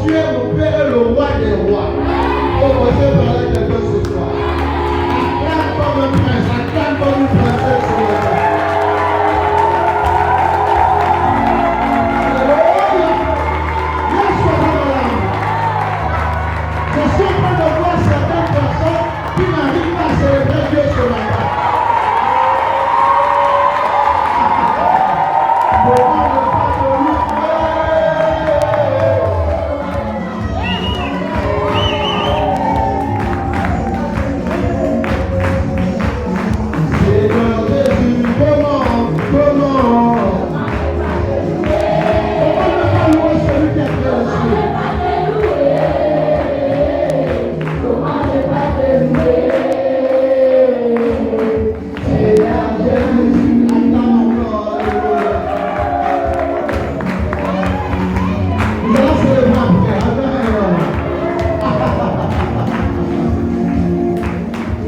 Tu es mon Père et le roi des rois. Oh, je vais parler à quelqu'un ce soir. Acclame comme un prince, acclame comme une princesse ce matin. Alléluia. Yes, je suis en train de voir certaines personnes qui n'arrivent pas à célébrer Dieu ce matin.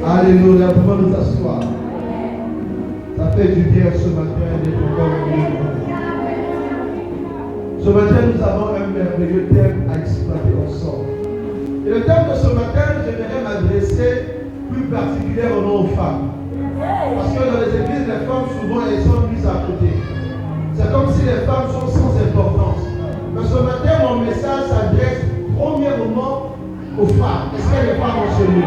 Alléluia, pouvons nous asseoir. Ça fait du bien ce matin d'être encore venu. Ce matin, nous avons un merveilleux thème à exploiter ensemble. Et le thème de ce matin, j'aimerais m'adresser plus particulièrement aux femmes. Parce que dans les églises, les femmes, souvent, elles sont mises à côté. C'est comme si les femmes sont sans importance. Mais ce matin, mon message s'adresse premièrement aux femmes. Est-ce qu'il y a des femmes en ce lieu?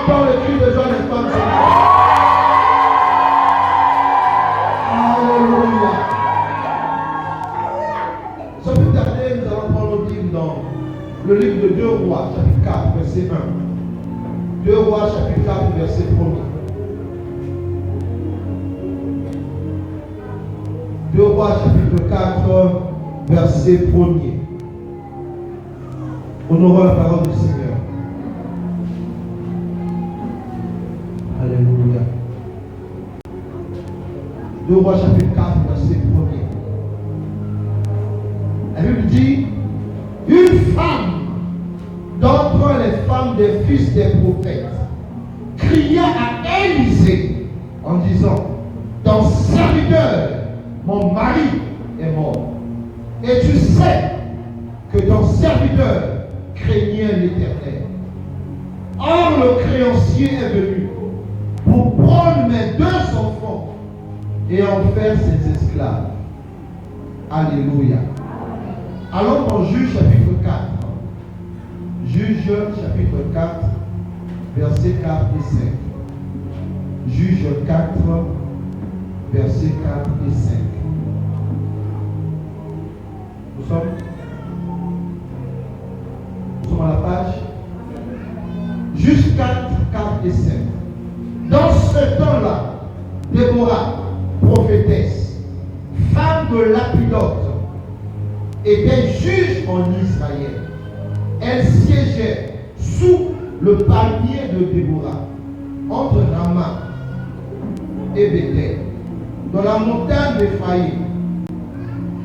Le cri de joie des femmes. Alléluia. Sans plus tarder, nous allons prendre le livre dans le livre de 2 Rois, chapitre 4, verset 1. 2 Rois, chapitre 4, verset 1. 2 Rois, chapitre 4, verset 1er. Honorons la parole du Seigneur. Alléluia. 2 Rois chapitre 4, verset 1er. La Bible dit, une femme d'entre les femmes des fils des prophètes cria à Élisée en disant, ton serviteur, mon mari est mort. Et tu sais que ton serviteur craignait l'Éternel. Or le créancier est venu pour prendre mes 2 enfants et en faire ses esclaves. Alléluia. Allons dans Juge chapitre 4. Juge chapitre 4, versets 4 et 5. Juge 4, versets 4 et 5. Nous sommes à la page. Juge 4, 4 et 5. Dans ce temps-là, Déborah, prophétesse, femme de Lapidote, était juge en Israël. Elle siégeait sous le palmier de Déborah, entre Rama et Bethel, dans la montagne d'Éphraïm.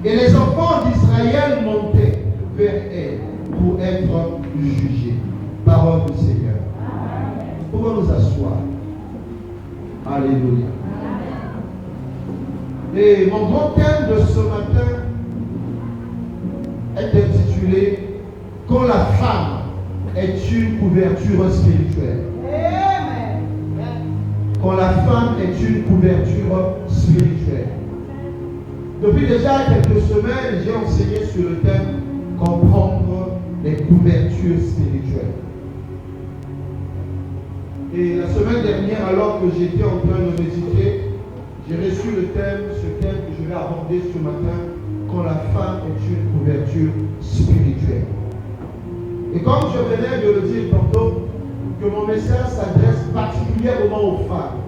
Et les enfants d'Israël montaient vers elle pour être jugés. Parole du Seigneur. Pouvons nous asseoir. Alléluia. Et mon grand thème de ce matin est intitulé « Quand la femme est une couverture spirituelle ». Quand la femme est une couverture spirituelle. Depuis déjà quelques semaines, j'ai enseigné sur le thème « Comprendre les couvertures spirituelles ». Et la semaine dernière, alors que j'étais en train de méditer, j'ai reçu ce thème que je vais aborder ce matin, quand la femme est une couverture spirituelle. Et comme je venais de le dire tantôt, que mon message s'adresse particulièrement aux femmes,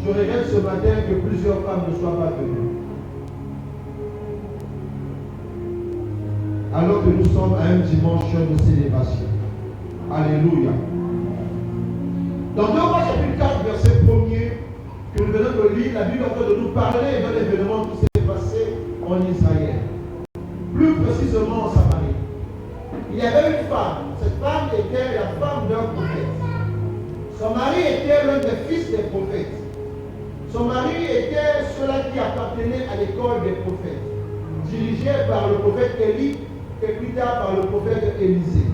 je regrette ce matin que plusieurs femmes ne soient pas venues. Alors que nous sommes à un dimanche de célébration. Alléluia. Dans 2 Rois chapitre 4, verset 1er, que nous venons de lire, la Bible est en train de nous parler de l'événement qui s'est passé en Israël. Plus précisément en Samarie. Il y avait une femme. Cette femme était la femme d'un prophète. Son mari était l'un des fils des prophètes. Son mari était ceux-là qui appartenaient à l'école des prophètes. dirigée par le prophète Élie et plus tard par le prophète Élisée.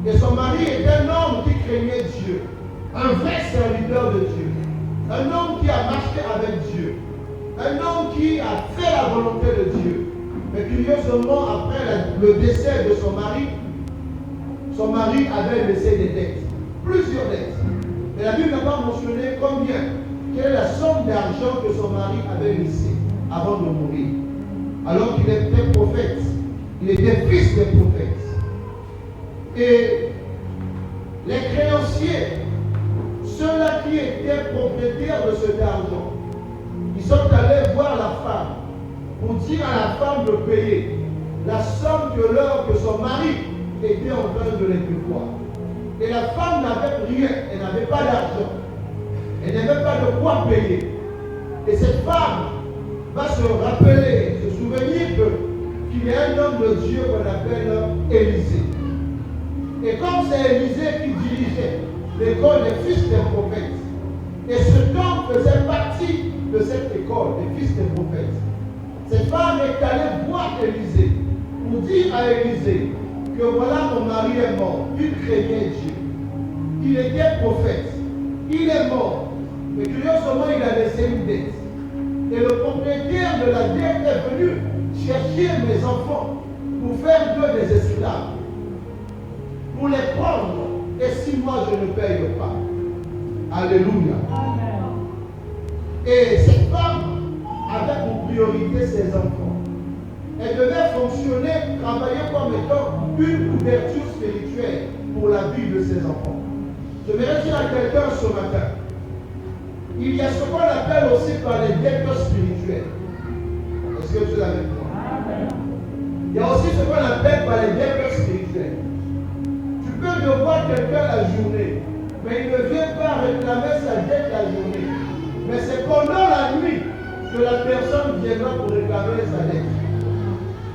Et son mari est un homme qui craignait Dieu, un vrai serviteur de Dieu, un homme qui a marché avec Dieu, un homme qui a fait la volonté de Dieu. Mais curieusement, après le décès de son mari avait laissé des dettes, plusieurs dettes. Mais la Bible n'a pas mentionné combien, quelle est la somme d'argent que son mari avait laissé avant de mourir. Alors qu'il était prophète, il était fils des prophètes. Et les créanciers, ceux-là qui étaient propriétaires de cet argent, ils sont allés voir la femme pour dire à la femme de payer la somme que son mari était en train de les devoir. Et la femme n'avait rien, elle n'avait pas d'argent, elle n'avait pas de quoi payer. Et cette femme va se rappeler, se souvenir qu'il y a un homme de Dieu qu'on appelle Élisée. Et comme c'est Élisée qui dirigeait l'école des fils des prophètes, et cet homme faisait partie de cette école des fils des prophètes, cette femme est allée voir Élisée pour dire à Élisée que voilà, mon mari est mort, il craignait Dieu, il était prophète, il est mort, mais curieusement il a laissé une dette. Et le propriétaire de la dette est venu chercher mes enfants pour faire d'eux des esclaves, pour les prendre, et si moi je ne paye pas. Alléluia. Amen. Et cette femme avait pour priorité ses enfants. Elle devait fonctionner, travailler comme étant une couverture spirituelle pour la vie de ses enfants. Je vais dire à quelqu'un ce matin, il y a ce qu'on appelle aussi par les dettes spirituelles. Est-ce que tu l'avais dit? Il y a aussi ce qu'on appelle par les dettes spirituelles. Tu peux devoir quelqu'un la journée, mais il ne vient pas réclamer sa dette la journée. Mais c'est pendant la nuit que la personne viendra pour réclamer sa dette.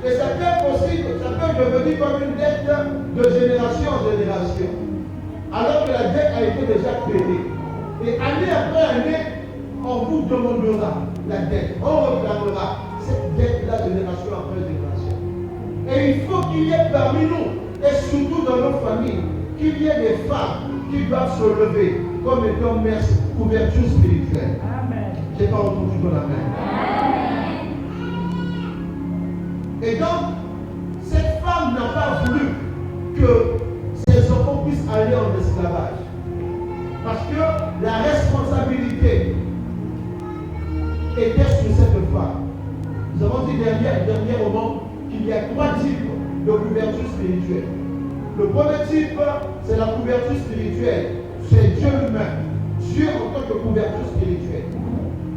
Et ça peut devenir comme une dette de génération en génération, alors que la dette a été déjà payée. Et année après année, on vous demandera la dette. On réclamera cette dette-là génération après génération. Et il faut qu'il y ait parmi nous, et surtout dans nos familles, qu'il y ait des femmes qui doivent se lever comme étant mères couverture spirituelle. Amen. Je n'ai pas entendu ton amen. Amen. Et donc, cette femme n'a pas voulu que ses enfants puissent aller en esclavage. Parce que la responsabilité était sur cette femme. Nous avons dit dernièrement qu'il y a 3 types de couverture spirituelle. Le premier type, c'est la couverture spirituelle. C'est Dieu lui-même. Dieu en tant que couverture spirituelle.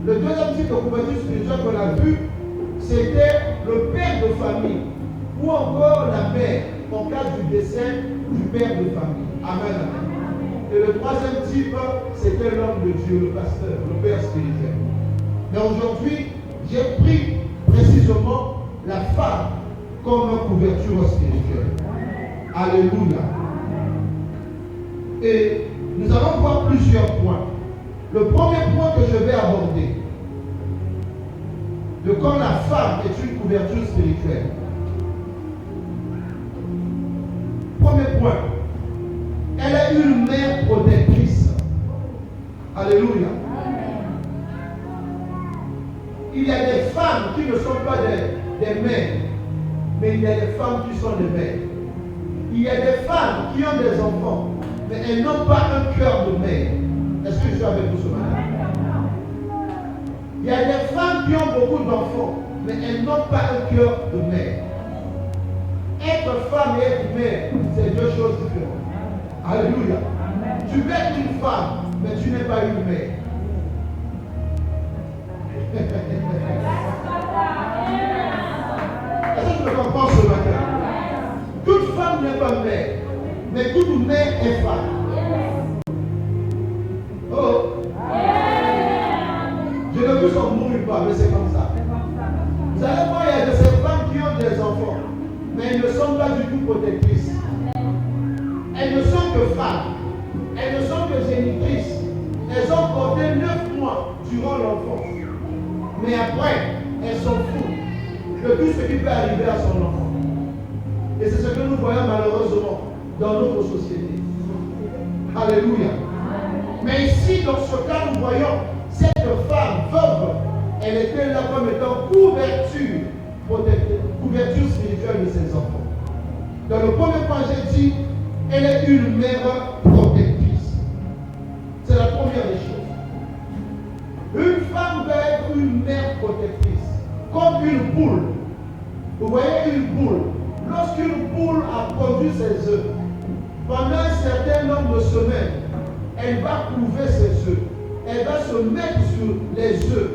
Le deuxième type de couverture spirituelle qu'on a vu, c'était le père de famille ou encore la mère en cas du décès du père de famille. Amen. Et le troisième type, c'était l'homme de Dieu, le pasteur, le père spirituel. Mais aujourd'hui, j'ai pris précisément la femme comme couverture spirituelle. Alléluia. Et nous allons voir plusieurs points. Le premier point que je vais aborder, de quand la femme est une couverture spirituelle. Premier point, elle est une mère protectrice. Alléluia. Il y a des femmes qui ne sont pas des mères, mais il y a des femmes qui sont des mères. Il y a des femmes qui ont des enfants, mais elles n'ont pas un cœur de mère. Est-ce que je suis avec vous ce matin? Il y a des femmes qui ont beaucoup d'enfants, mais elles n'ont pas un cœur de mère. Être femme et être mère, c'est deux choses différentes. Alléluia. Tu peux être une femme, mais tu n'es pas une mère. Est-ce que tu me comprends ce matin? Toute femme n'est pas mère, mais toute mère est femme. Oh! Je ne vous en mourir pas, mais c'est comme ça. Vous allez voir, il y a de ces femmes qui ont des enfants, mais elles ne sont pas du tout protectrices. Elles ne sont que femmes. Elles ne sont que génitrices. Elles ont porté 9 mois durant l'enfance. Mais après, elles s'en foutent. de tout ce qui peut arriver à son enfant. Et c'est ce que nous voyons malheureusement dans notre société. Alléluia. Mais ici, dans ce cas, nous voyons cette femme veuve, elle était là comme étant couverture spirituelle de ses enfants. Dans le premier point, j'ai dit, elle est une mère protectrice. C'est la première des choses. Une femme doit être une mère protectrice, comme une poule. Vous voyez une poule. Lorsqu'une poule a produit ses œufs, pendant un certain nombre de semaines, elle va couver ses œufs. Elle va se mettre sur les œufs.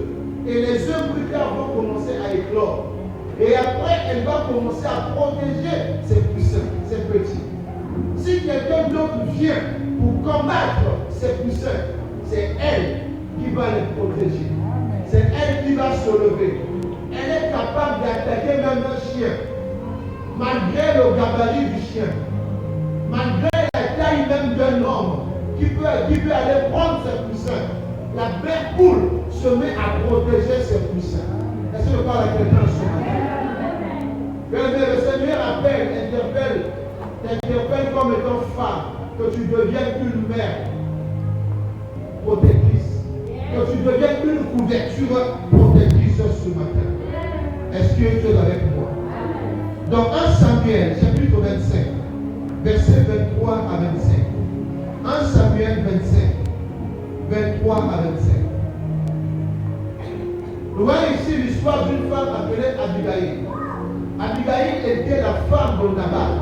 Et les œufs plus tard vont commencer à éclore. Et après, elle va commencer à protéger ses poussins, ses petits. Si quelqu'un d'autre vient pour combattre ses poussins, c'est elle qui va les protéger. C'est elle qui va se lever. Elle est capable d'attaquer même un chien, malgré le gabarit du chien, malgré la taille même d'un homme qui peut aller prendre ses poussins. La belle poule se met à protéger ses poussins. Est-ce que je parle à quelqu'un ce matin? Le Seigneur t'interpelle comme étant femme, que tu deviennes une mère protectrice, que tu deviennes une couverture protectrice ce matin. Est-ce que tu es avec moi? Dans 1 Samuel, chapitre 25, versets 23 à 25. 1 Samuel 25, 23 à 25. Nous voyons ici l'histoire d'une femme appelée Abigail. Abigail était la femme de Nabal.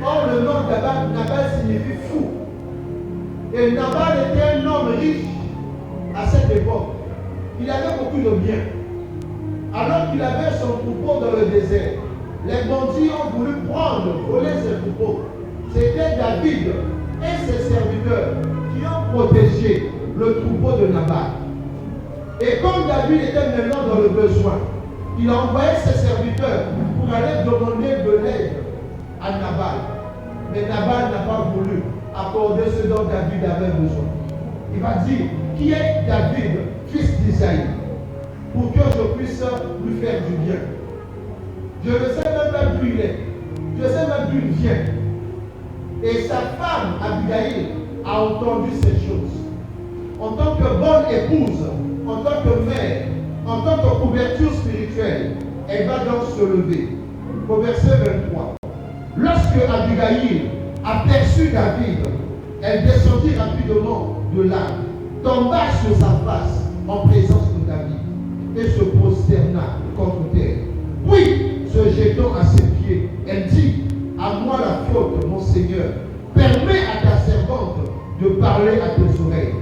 Or, le nom de Nabal signifie fou. Et Nabal était un homme riche à cette époque. Il avait beaucoup de biens. Alors qu'il avait son troupeau dans le désert, les bandits ont voulu voler ses troupeaux. C'était David et ses serviteurs qui ont protégé le troupeau de Nabal. Et comme David était maintenant dans le besoin, il a envoyé ses serviteurs pour aller demander de l'aide à Nabal. Mais Nabal n'a pas voulu accorder ce dont David avait besoin. Il va dire, qui est David, fils d'Isaïe, pour que je puisse lui faire du bien. Je ne sais même pas d'où il est. Je ne sais même d'où il vient. Et sa femme, Abigail, a entendu ces choses. En tant que bonne épouse, en tant que mère, en tant que couverture spirituelle, elle va donc se lever. Au verset 23. Lorsque Abigail aperçut David, elle descendit rapidement de l'arbre, tomba sur sa face en présence de David et se prosterna contre terre. Puis, se jetant à ses pieds, elle dit, à moi la faute, mon Seigneur, permets à ta servante de parler à tes oreilles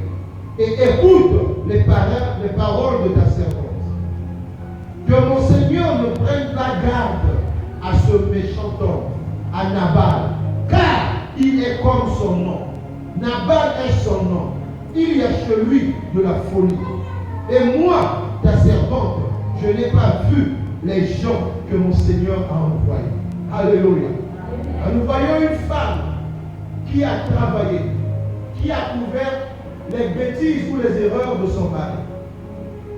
et écoute les paroles de ta servante. Que mon Seigneur ne prenne pas garde à ce méchant homme, à Nabal, car il est comme son nom. Nabal est son nom. Il y a chez lui de la folie. Et moi, ta servante, je n'ai pas vu les gens que mon Seigneur a envoyés. Alléluia. Nous voyons une femme qui a travaillé, qui a couvert les bêtises ou les erreurs de son mari.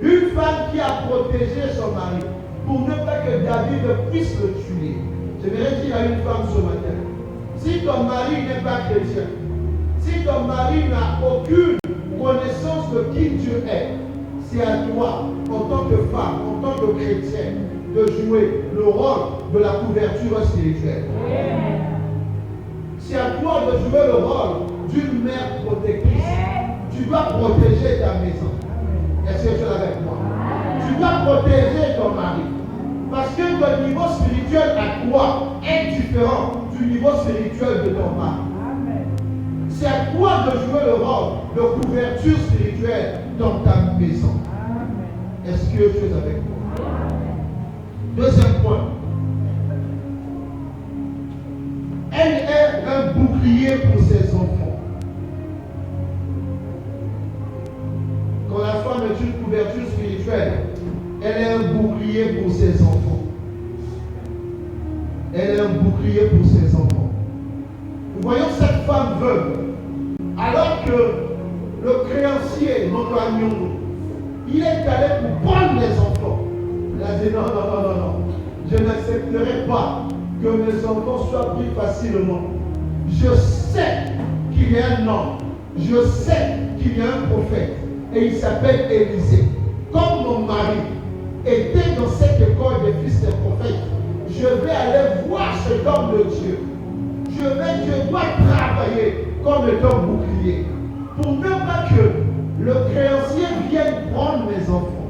Une femme qui a protégé son mari pour ne pas que David puisse le tuer. Je vais dire à une femme ce matin, si ton mari n'est pas chrétien, si ton mari n'a aucune connaissance de qui Dieu est, c'est à toi, en tant que femme, en tant que chrétienne, de jouer le rôle de la couverture spirituelle. C'est à toi de jouer le rôle d'une mère protectrice. Tu dois protéger ta maison. Est-ce que tu es avec moi? Tu dois protéger ton mari. Parce que ton niveau spirituel à toi est différent du niveau spirituel de ton mari. C'est à toi de jouer le rôle de couverture spirituelle dans ta maison. Est-ce que tu es avec moi? Deuxième point. Elle est un bouclier pour ses enfants. Quand la femme est une couverture spirituelle, elle est un bouclier pour ses enfants. Elle est un bouclier pour ses enfants. Nous voyons cette femme veuve, alors que le créancier, notre agneau, il est allé pour prendre les enfants. Il a dit non. n'accepterai pas que mes enfants soient pris facilement. Je sais qu'il y a un homme, je sais qu'il y a un prophète, et il s'appelle Élisée. Comme mon mari était dans cette école des fils des prophètes, je vais aller voir cet homme de Dieu. Je dois travailler comme étant bouclier, pour ne pas que le créancier vienne prendre mes enfants.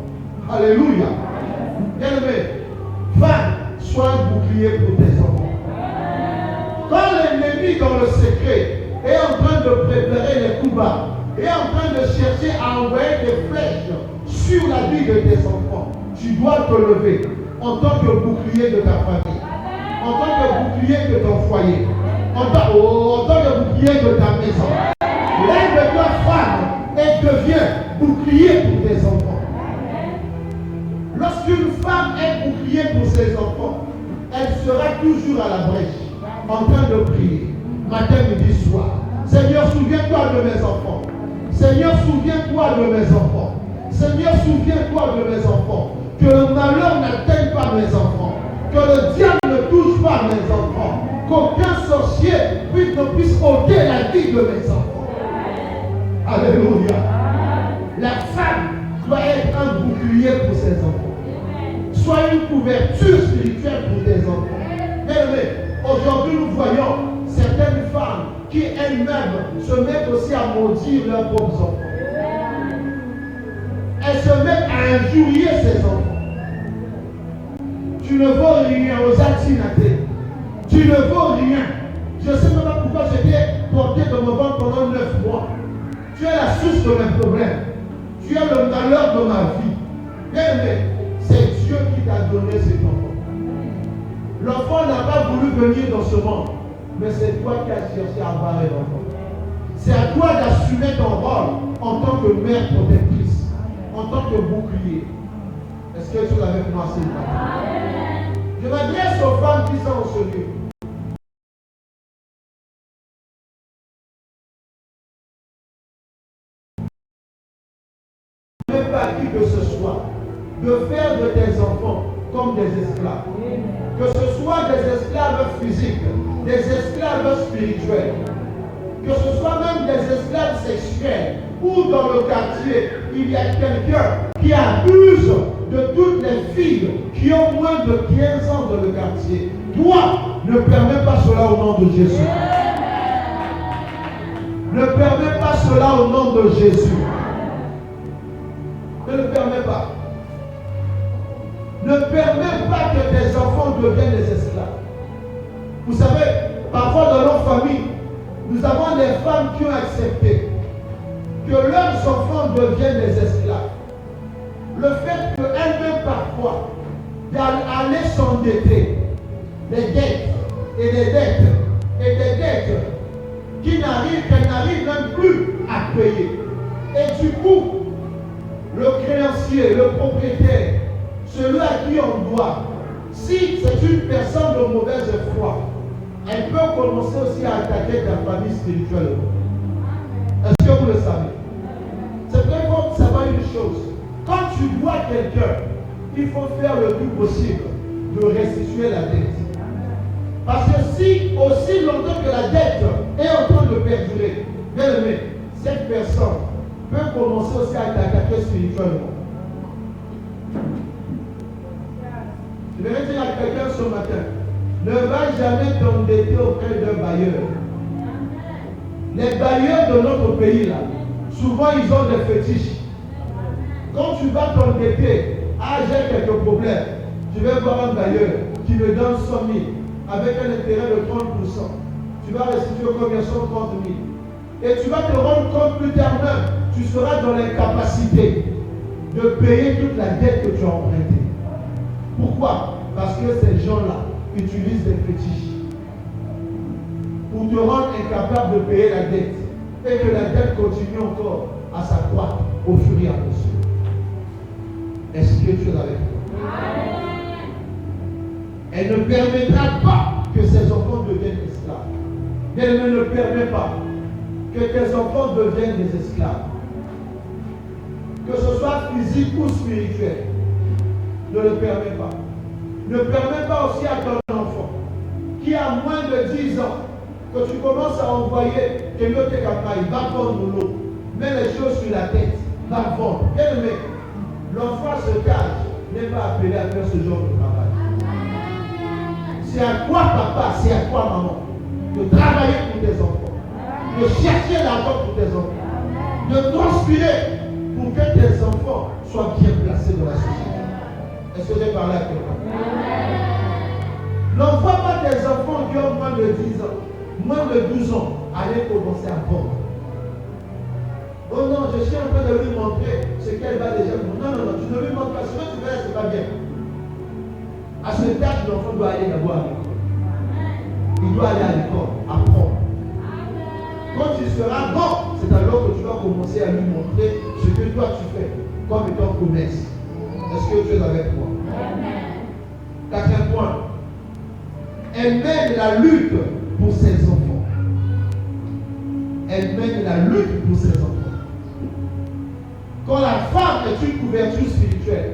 Alléluia. Bien-aimé, femme, sois un bouclier pour tes enfants. Quand l'ennemi dans le secret est en train de préparer les coups bas, est en train de chercher à envoyer des flèches sur la vie de tes enfants, tu dois te lever en tant que bouclier de ta famille, en tant que bouclier de ton foyer, en tant que bouclier de ta maison. Lève-toi, femme, et deviens bouclier pour tes enfants. Lorsqu'une femme est bouclier pour ses enfants, elle sera toujours à la brèche, en train de prier, matin, midi, soir. Seigneur, souviens-toi de mes enfants. Seigneur, souviens-toi de mes enfants. Seigneur, souviens-toi de mes enfants. Que le malheur n'atteigne pas mes enfants. Que le diable ne touche pas mes enfants. Qu'aucun sorcier ne puisse ôter la vie de mes enfants. Alléluia. La femme doit être un bouclier pour ses enfants. Sois une couverture spirituelle pour tes enfants. Mais aujourd'hui, nous voyons certaines femmes qui elles-mêmes se mettent aussi à maudire leurs propres enfants. Elles se mettent à injurier ses enfants. Tu ne vaux rien aux altinatés. Tu ne vaux rien. Je ne sais même pas pourquoi j'étais porté dans mon ventre pendant 9 mois. Tu es la source de mes problèmes. Tu es le malheur de ma vie. Bien-aimé, c'est Dieu qui t'a donné cet enfant. L'enfant n'a pas voulu venir dans ce monde, mais c'est toi qui as cherché à avoir l'enfant. C'est à toi d'assumer ton rôle en tant que mère protectrice, en tant que bouclier. Est-ce que tu es avec moi, Seigneur? Je m'adresse aux femmes qui sont au lieu. Ne pas qui que ce soit, de faire de tes enfants comme des esclaves. Que ce soit des esclaves physiques, des esclaves spirituels, que ce soit même des esclaves sexuels, ou dans le quartier, il y a quelqu'un qui abuse de toutes les filles qui ont moins de 15 ans dans le quartier. Toi, ne permets pas cela au nom de Jésus. Ne permets pas cela au nom de Jésus. Ne le permets pas. Ne permets pas que tes enfants deviennent des esclaves. Vous savez, parfois dans nos familles, nous avons des femmes qui ont accepté que leurs enfants deviennent des esclaves. Le fait qu'elles-mêmes parfois d'aller s'endetter, des dettes et des dettes et des dettes qu'elles n'arrivent même plus à payer. Et du coup, le créancier, le propriétaire, celui à qui on doit, si c'est une personne de mauvaise foi, elle peut commencer aussi à attaquer ta famille spirituellement. Est-ce que vous le savez? C'est très bon de savoir une chose. Quand tu dois quelqu'un, il faut faire le plus possible de restituer la dette. Parce que si aussi longtemps que la dette est en train de perdurer, bien aimé, cette personne peut commencer aussi à t'attaquer spirituellement. Je vais dire à quelqu'un ce matin, ne va jamais t'endetter auprès d'un bailleur. Les bailleurs de notre pays là, souvent ils ont des fétiches. Quand tu vas t'endetter, j'ai quelques problèmes, je vais voir un bailleur qui me donne 100 000 avec un intérêt de 30%. Tu vas restituer combien? 130 000. Et tu vas te rendre compte plus tard même, tu seras dans l'incapacité de payer toute la dette que tu as empruntée. Pourquoi? Parce que ces gens-là utilisent des fétiches pour te rendre incapable de payer la dette et que la dette continue encore à s'accroître au fur et à mesure. Est-ce que tu es avec moi? Elle ne permettra pas que ses enfants deviennent esclaves. Elle ne permet pas que tes enfants deviennent des esclaves. Que ce soit physique ou spirituel. Ne le permet pas. Ne permets pas aussi à ton enfant qui a moins de 10 ans que tu commences à envoyer tes lots de campagne, va vendre l'eau, mets les choses sur la tête, va vendre. Bien aimé, l'enfant à ce âge n'est pas appelé à faire ce genre de travail. C'est à toi, papa, c'est à toi, maman, de travailler pour tes enfants, de chercher l'argent pour tes enfants, de transpirer pour que tes enfants soient bien placés dans la société. Est-ce que j'ai parlé à quelqu'un? N'envoie pas tes enfants qui ont moins de 10 ans, moins de 12 ans, aller commencer à vendre. Oh non, je suis en train de lui montrer ce qu'elle va déjà faire. Non, non, non, tu ne lui montres pas. Ce que tu fais, c'est pas bien. À ce stade, l'enfant doit aller d'abord à l'école. Il doit aller à l'école, apprendre. Quand tu seras grand, c'est alors que tu vas commencer à lui montrer ce que toi tu fais, comme étant promesse. Est-ce que tu es avec moi? Quatrième point. Elle mène la lutte pour ses enfants. Elle mène la lutte pour ses enfants. Quand la femme est une couverture spirituelle,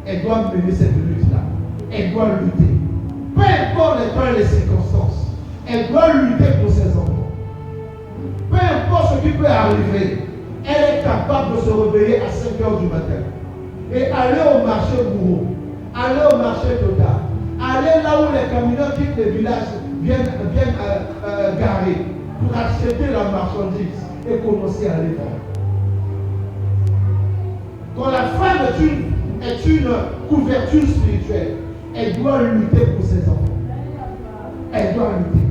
elle doit mener cette lutte-là. Elle doit lutter. Peu importe les temps et les circonstances, elle doit lutter pour ses enfants. Peu importe ce qui peut arriver, elle est capable de se réveiller à 5 heures du matin et aller au marché Bourreau, aller au marché Total, aller là où les camions quittent les villages viennent garer pour acheter la marchandise et commencer à les vendre. Quand la femme est une couverture spirituelle, elle doit lutter pour ses enfants. Elle doit lutter.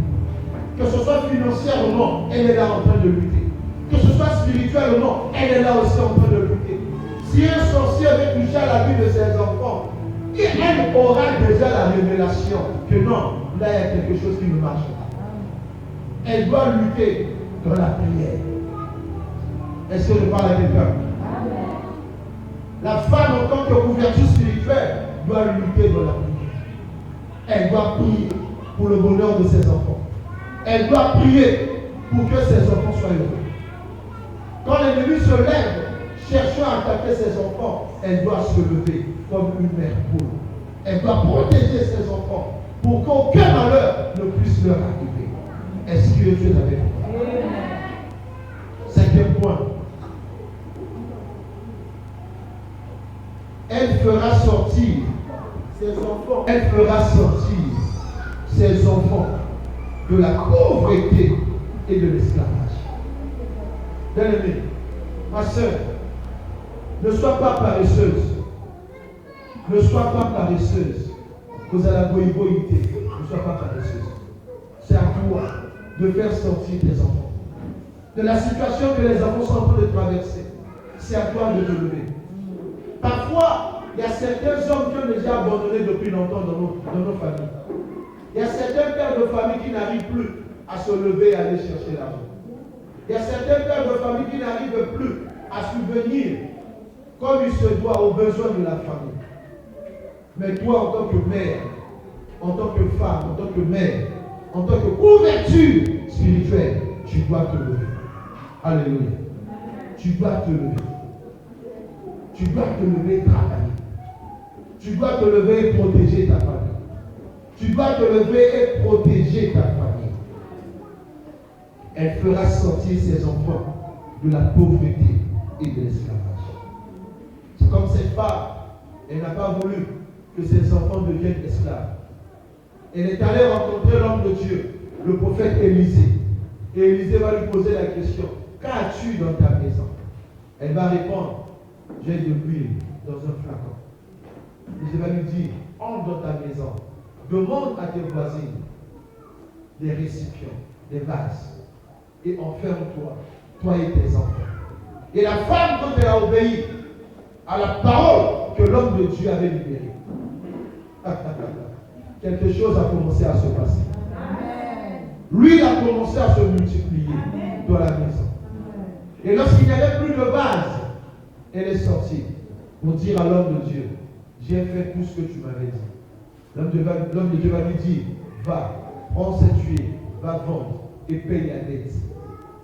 Que ce soit financière ou non, elle est là en train de lutter. Que ce soit spirituel ou non, elle est là aussi en train de lutter. Si un sorcier veut toucher à la vie de ses enfants, elle aura déjà la révélation que non, là il y a quelque chose qui ne marche pas. Elle doit lutter dans la prière. Est-ce que je parle à quelqu'un? La femme en tant que couverture spirituelle doit lutter dans la prière. Elle doit prier pour le bonheur de ses enfants. Elle doit prier pour que ses enfants soient heureux. Quand l'ennemi se lève, cherchant à attaquer ses enfants, elle doit se lever comme une mère poule. Elle doit protéger ses enfants pour qu'aucun malheur ne puisse leur arriver. Est-ce que Dieu est avec vous? Cinquième point. Elle fera sortir ses enfants. Elle fera sortir ses enfants de la pauvreté et de l'esclavage. Bien-aimé, ma soeur, ne sois pas paresseuse. Ne sois pas paresseuse. Vous allez la boïboïté. Ne sois pas paresseuse. C'est à toi de faire sortir tes enfants. De la situation que les enfants sont en train de traverser. C'est à toi de te lever. Parfois, il y a certains hommes qui ont déjà abandonné depuis longtemps dans nos familles. Il y a certains pères de famille qui n'arrivent plus à se lever et aller chercher l'argent. Il y a certains pères de famille qui n'arrivent plus à subvenir comme il se doit aux besoins de la famille. Mais toi, en tant que mère, en tant que femme, en tant que mère, en tant que couverture spirituelle, tu dois te lever. Alléluia. Tu dois te lever. Tu dois te lever et travailler. Tu dois te lever et protéger ta famille. Tu dois te lever et protéger ta famille. Elle fera sortir ses enfants de la pauvreté et de l'esclavage. C'est comme cette femme, elle n'a pas voulu que ses enfants deviennent esclaves. Elle est allée rencontrer l'homme de Dieu, le prophète Élisée. Et Élisée va lui poser la question, qu'as-tu dans ta maison? Elle va répondre, j'ai de l'huile dans un flacon. Élisée va lui dire, entre dans ta maison, demande à tes voisines des récipients, des vases, et enferme-toi, toi et tes enfants. Et la femme, quand elle a obéi à la parole que l'homme de Dieu avait libérée, quelque chose a commencé à se passer. L'huile a commencé à se multiplier dans la maison. Et lorsqu'il n'y avait plus de base, elle est sortie pour dire à l'homme de Dieu, j'ai fait tout ce que tu m'avais dit. L'homme de Dieu va lui dire, va, prends cette huile, va vendre et paye la dette.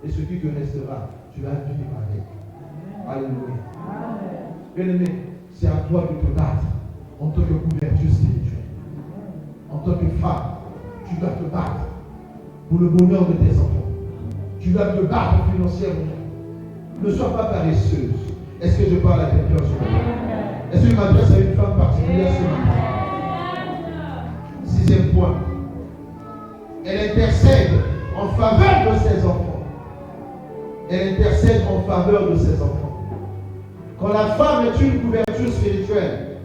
Et ce qui te restera, tu vas vivre avec. Alléluia. Bien-aimé, c'est à toi de te battre en tant que couverture spirituelle. En tant que femme, tu dois te battre pour le bonheur de tes enfants. Tu dois te battre financièrement. Ne sois pas paresseuse. Est-ce que je parle à quelqu'un ce matin? Est-ce que je m'adresse à une femme particulière ce matin? 6e point. Elle intercède en faveur de ses enfants. Elle intercède en faveur de ses enfants. Quand la femme est une couverture spirituelle,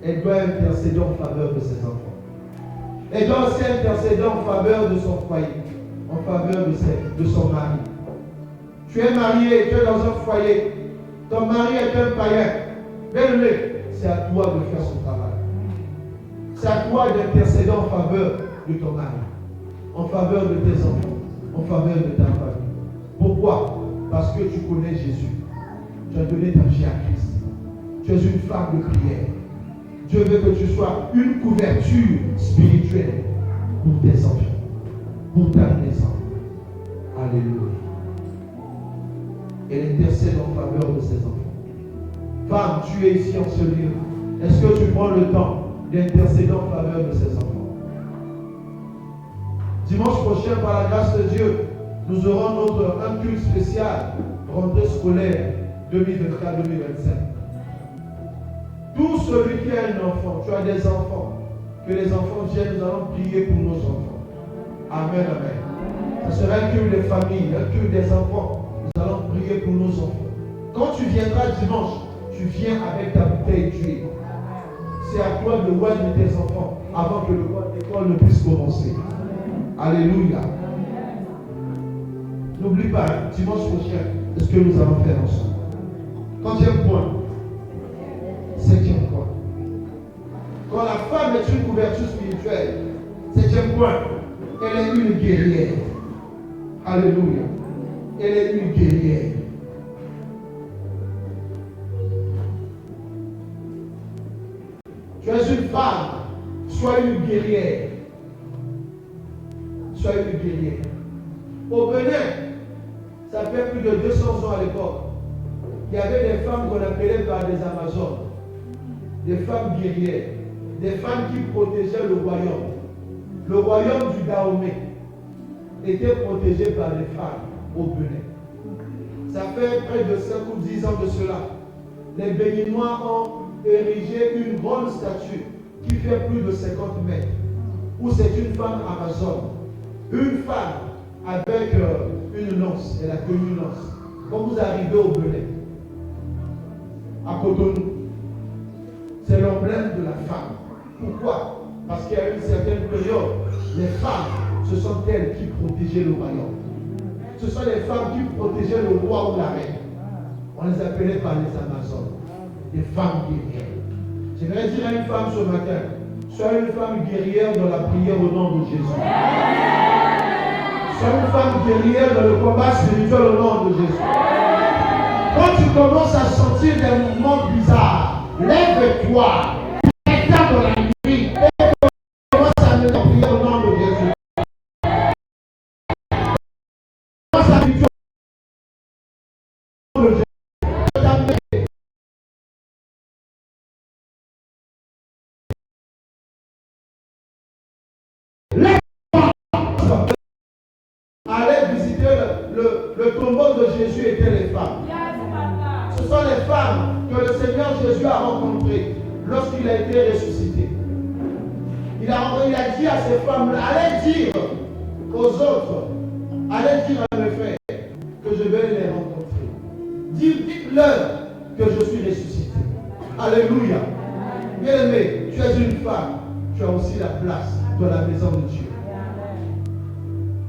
elle doit intercéder en faveur de ses enfants. Elle doit aussi intercéder en faveur de son foyer, en faveur de son mari. Tu es marié, tu es dans un foyer, ton mari est un païen. Bien-aimé, c'est à toi de faire son travail. C'est à toi d'intercéder en faveur de ton mari, en faveur de tes enfants, en faveur de ta famille. Pourquoi? Parce que tu connais Jésus. Tu as donné ta vie à Christ. Tu es une femme de prière. Dieu veut que tu sois une couverture spirituelle pour tes enfants, pour ta maison. Alléluia. Elle intercède en faveur de ses enfants. Femme, tu es ici en ce lieu. Est-ce que tu prends le temps d'intercéder en faveur de ses enfants? Dimanche prochain, par la grâce de Dieu, nous aurons un culte spécial, rentrée scolaire 2024-2025. Tout celui qui a un enfant, tu as des enfants, que les enfants viennent, nous allons prier pour nos enfants. Amen, amen. Ce sera un culte des familles, un culte des enfants. Nous allons prier pour nos enfants. Quand tu viendras dimanche, tu viens avec ta bouteille d'huile. C'est à toi de oindre tes enfants avant que le mois d'école ne puisse commencer. Alléluia. N'oublie pas, dimanche prochain, ce que nous allons faire ensemble. 4e point. 7e point. Quand la femme est une couverture spirituelle, 7e point, elle est une guerrière. Alléluia. Elle est une guerrière. Tu es une femme, sois une guerrière. Sois une guerrière. Au Bénin, ça fait plus de 200 ans à l'époque, il y avait des femmes qu'on appelait par des Amazones, des femmes guerrières, des femmes qui protégeaient le royaume. Le royaume du Dahomey était protégé par les femmes au Bénin. Ça fait près de 5 ou 10 ans de cela. Les Béninois ont érigé une grande statue qui fait plus de 50 mètres, où c'est une femme amazone. Une femme avec une lance, elle a connu une lance. Quand vous arrivez au Bénin, à Cotonou, c'est l'emblème de la femme. Pourquoi? Parce qu'il y a une certaine période, les femmes, ce sont elles qui protégeaient le royaume. Ce sont les femmes qui protégeaient le roi ou la reine. On les appelait par les Amazones, des femmes guerrières. J'aimerais dire à une femme ce matin, sois une femme guerrière dans la prière au nom de Jésus. Sois une femme guerrière dans le combat spirituel au nom de Jésus. Quand tu commences à sentir des mouvements bizarres, lève-toi, mets-toi dans la nuit et commence à me prier au nom de Jésus. Commence à prier au nom de Jésus. Allez visiter le tombeau de Jésus étaient les femmes. Ce sont les femmes que le Seigneur Jésus a rencontrées lorsqu'il a été ressuscité. Il a dit à ces femmes, allez dire aux autres, allez dire à mes frères que je vais les rencontrer. Dites-leur que je suis ressuscité. Alléluia. Bien-aimé, tu es une femme, tu as aussi la place dans la maison de Dieu.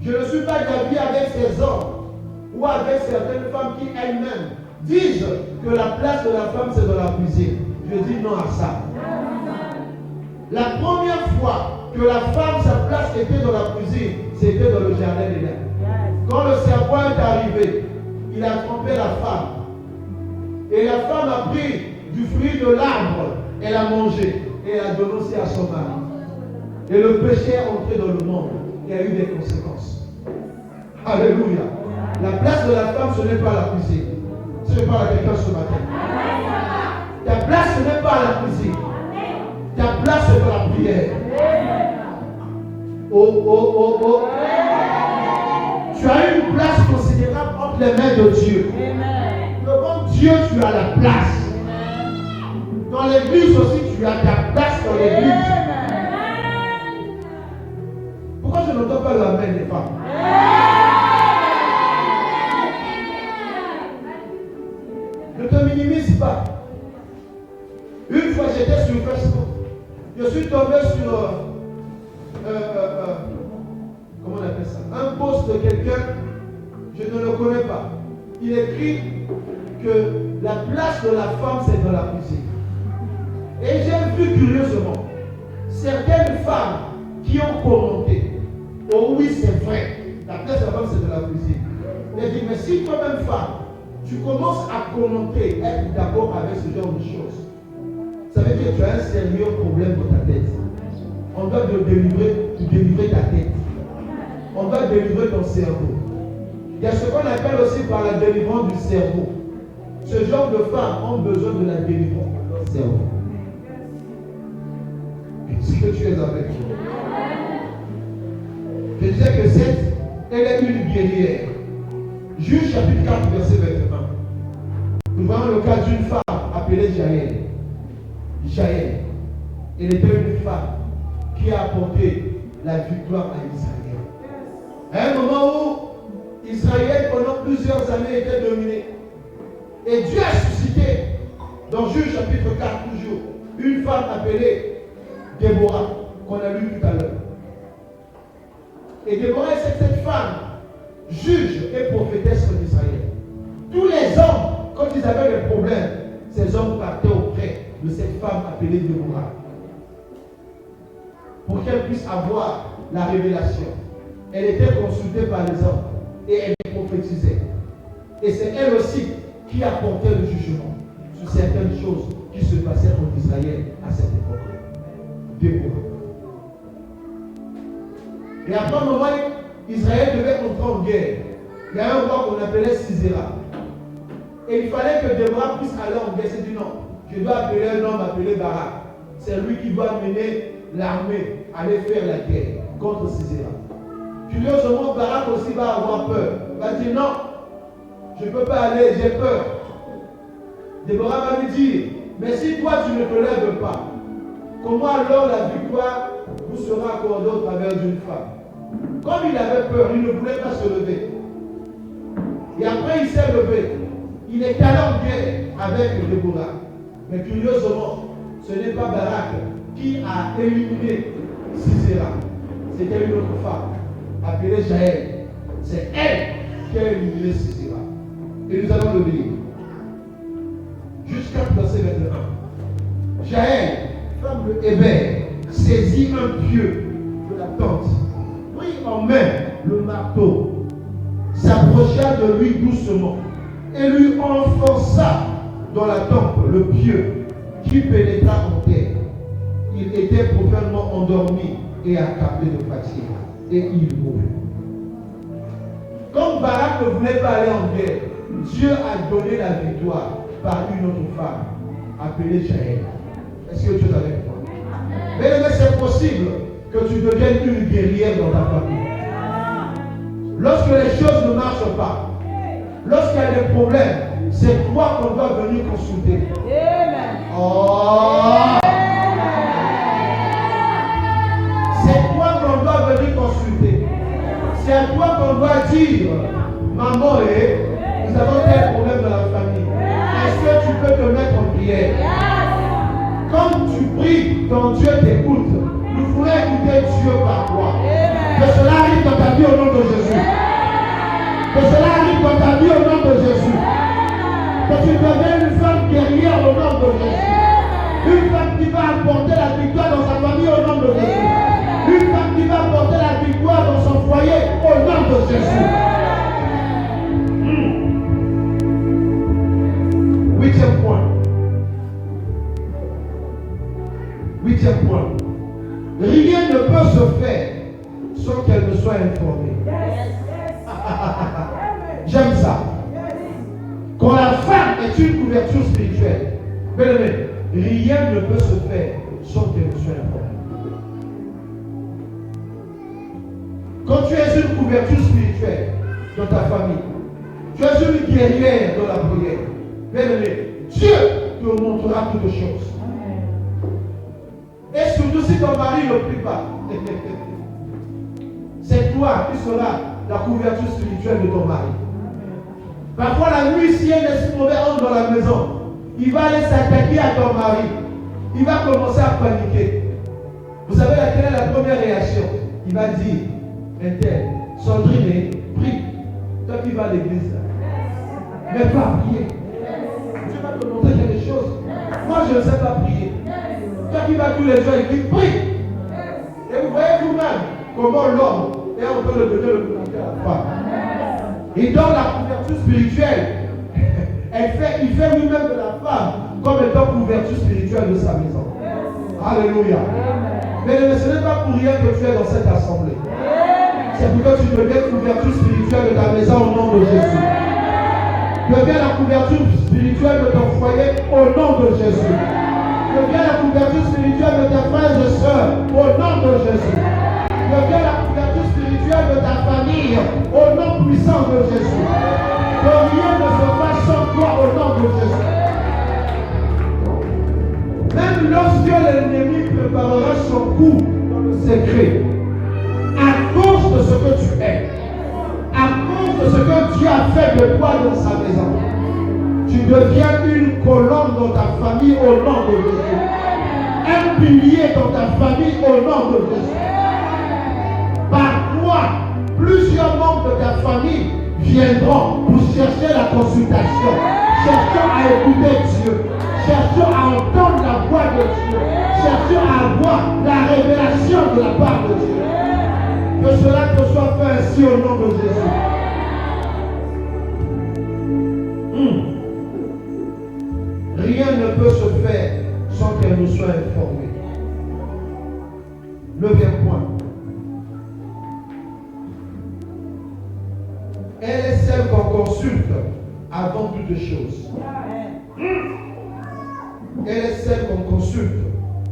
Je ne suis pas d'avis avec ces hommes ou avec certaines femmes qui elles-mêmes disent que la place de la femme c'est dans la cuisine. Je dis non à ça. La première fois que la femme, sa place était dans la cuisine, c'était dans le jardin d'Éden. Quand le serpent est arrivé, il a trompé la femme. Et la femme a pris du fruit de l'arbre, elle a mangé et elle a donné aussi à son mari. Et le péché est entré dans le monde. Il y a eu des conséquences. Alléluia. La place de la femme, ce n'est pas la cuisine. Si je parle à quelqu'un ce matin. Ta place, ce n'est pas la cuisine. Ta place, c'est dans la prière. Oh, oh, oh, oh. Tu as une place considérable entre les mains de Dieu. Devant Dieu, tu as la place. Dans l'église aussi, tu as ta place dans l'église. Pourquoi je n'entends pas l'amen des femmes? Ne te minimise pas. Une fois j'étais sur Facebook, je suis tombé sur comment on appelle ça? Un post de quelqu'un, je ne le connais pas. Il écrit que la place de la femme c'est dans la cuisine. Et j'ai vu curieusement certaines femmes qui ont commenté. Oh oui, c'est vrai, la place de la femme c'est dans la cuisine. J'ai dit, mais si toi-même femme, tu commences à commenter, être d'accord avec ce genre de choses, ça veut dire que tu as un sérieux problème dans ta tête. On doit te délivrer ta tête. On doit délivrer ton cerveau. Il y a ce qu'on appelle aussi par la délivrance du cerveau. Ce genre de femmes ont besoin de la délivrance de leur cerveau. Est-ce que tu es avec moi? Je disais que cette, elle est une guerrière. Juge chapitre 4, verset 21. Nous voyons le cas d'une femme appelée Jaël. Jaël. Elle était une femme qui a apporté la victoire à Israël. À un moment où Israël, pendant plusieurs années, était dominé. Et Dieu a suscité, dans Juge chapitre 4, toujours, une femme appelée Déborah, qu'on a lu tout à l'heure. Et Déborah, c'est cette femme, juge et prophétesse d'Israël. Tous les hommes, quand ils avaient des problèmes, ces hommes partaient auprès de cette femme appelée Déborah. Pour qu'elle puisse avoir la révélation. Elle était consultée par les hommes et elle prophétisait. Et c'est elle aussi qui apportait le jugement sur certaines choses qui se passaient en Israël à cette époque. Déborah. Et après un moment, Israël devait entrer en guerre. Il y a un roi qu'on appelait Sisera. Et il fallait que Déborah puisse aller en guerre. C'est dit non, je dois appeler un homme appelé Barak. C'est lui qui doit mener l'armée, aller faire la guerre contre Sisera. Curieusement, Barak aussi va avoir peur. Il va dire non, je ne peux pas aller, j'ai peur. Déborah va lui dire, mais si toi tu ne te lèves pas, comment alors la victoire vous sera accordée au travers d'une femme? Comme il avait peur, il ne voulait pas se lever. Et après il s'est levé. Il est allé en guerre avec Déborah. Mais curieusement, ce n'est pas Barak qui a éliminé Sisera. C'était une autre femme, appelée Jaël. C'est elle qui a éliminé Sisera. Et nous allons le lire. Jusqu'à verset 21. Jaël, femme de Hébert, saisit un pieu de la tente, prit en main le marteau, s'approcha de lui doucement et lui enfonça dans la tempe le pieu qui pénétra en terre. Il était profondément endormi et accablé de fatigue, et il mourut. Comme Barak ne voulait pas aller en guerre, Dieu a donné la victoire par une autre femme appelée Jaël. Est-ce que tu es avec moi? Mais c'est possible que tu deviennes une guerrière dans ta famille. Lorsque les choses ne marchent pas, lorsqu'il y a des problèmes, c'est toi qu'on doit venir consulter. Oh! C'est toi qu'on doit venir consulter. C'est à toi qu'on doit dire, maman, nous avons tel problème dans la famille. Est-ce que tu peux te mettre en prière? Quand tu pries, ton Dieu t'écoute. Nous voulons écouter Dieu par toi. Que cela arrive dans ta vie au nom de Jésus. Que cela arrive dans ta vie au nom de Jésus. Que tu deviennes une femme guerrière au nom de Jésus. Une femme qui va apporter la victoire dans sa famille au nom de Jésus. Une femme qui va apporter la victoire dans son foyer au nom de Jésus. Huitième point. Huitième point. Rien ne peut se faire sans qu'elle ne soit informée. J'aime ça. Quand la femme est une couverture spirituelle, rien ne peut se faire sans qu'elle ne soit informée. Quand tu es une couverture spirituelle dans ta famille, tu es une guerrière dans la prière. Bien-aimé, Dieu te montrera toutes choses. Et surtout si ton mari ne prie pas, c'est toi qui seras la couverture spirituelle de ton mari. Parfois la nuit, si un esprit mauvais entre dans la maison, il va aller s'attaquer à ton mari. Il va commencer à paniquer. Vous savez laquelle est la première réaction? Il va dire, Intel, Sandrine, prie. Toi qui vas à l'église, mais pas prier. Tu vas te montrer quelque chose. Moi, je ne sais pas prier. Toi qui vas tous les jours à l'église, prie. Et vous voyez vous-même comment l'homme est en train de donner le commentaire à la femme. Il donne la couverture spirituelle. Il fait lui-même de la femme comme étant couverture spirituelle de sa maison. Alléluia. Mais ce n'est pas pour rien que tu es dans cette assemblée. C'est pour que tu deviennes couverture spirituelle de ta maison au nom de Jésus. Deviens la couverture spirituelle de ton foyer au nom de Jésus. Deviens la couverture spirituelle de tes frères et sœurs au nom de Jésus. Deviens la couverture spirituelle de ta famille au nom puissant de Jésus. Que rien ne se fasse sans toi au nom de Jésus. Même lorsque l'ennemi préparera son coup dans le secret, à cause de ce que tu es, à cause de ce que Dieu a fait de toi dans sa maison, tu deviens une colonne dans ta famille au nom de Jésus. Un pilier dans ta famille au nom de Jésus. Par toi, plusieurs membres de ta famille viendront pour chercher la consultation, cherchant à écouter Dieu, cherchant à entendre la voix de Dieu, cherchant à avoir la révélation de la part de Dieu. Que cela te soit fait ainsi au nom de Jésus. Rien ne peut se faire sans qu'elle nous soit informée. Neuvième point. Elle est celle qu'on consulte avant toute chose. Elle est celle qu'on consulte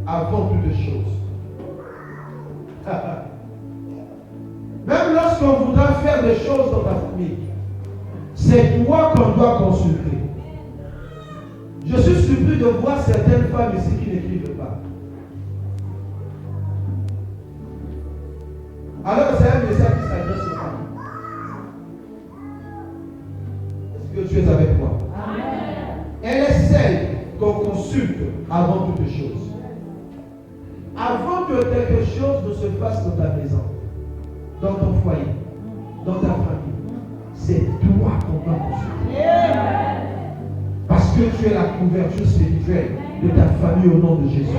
avant toute chose. Même lorsqu'on voudra faire des choses dans ta famille, c'est toi qu'on doit consulter. Je suis surpris de voir certaines femmes ici qui n'écrivent pas. Alors que c'est un message qui s'adresse aux femmes. Est-ce que tu es avec moi? Elle est celle qu'on consulte avant toute chose. Avant que quelque chose ne se fasse dans ta maison, dans ton foyer, dans ta famille, c'est toi qu'on doit consulter. Parce que tu es la couverture spirituelle de ta famille au nom de Jésus.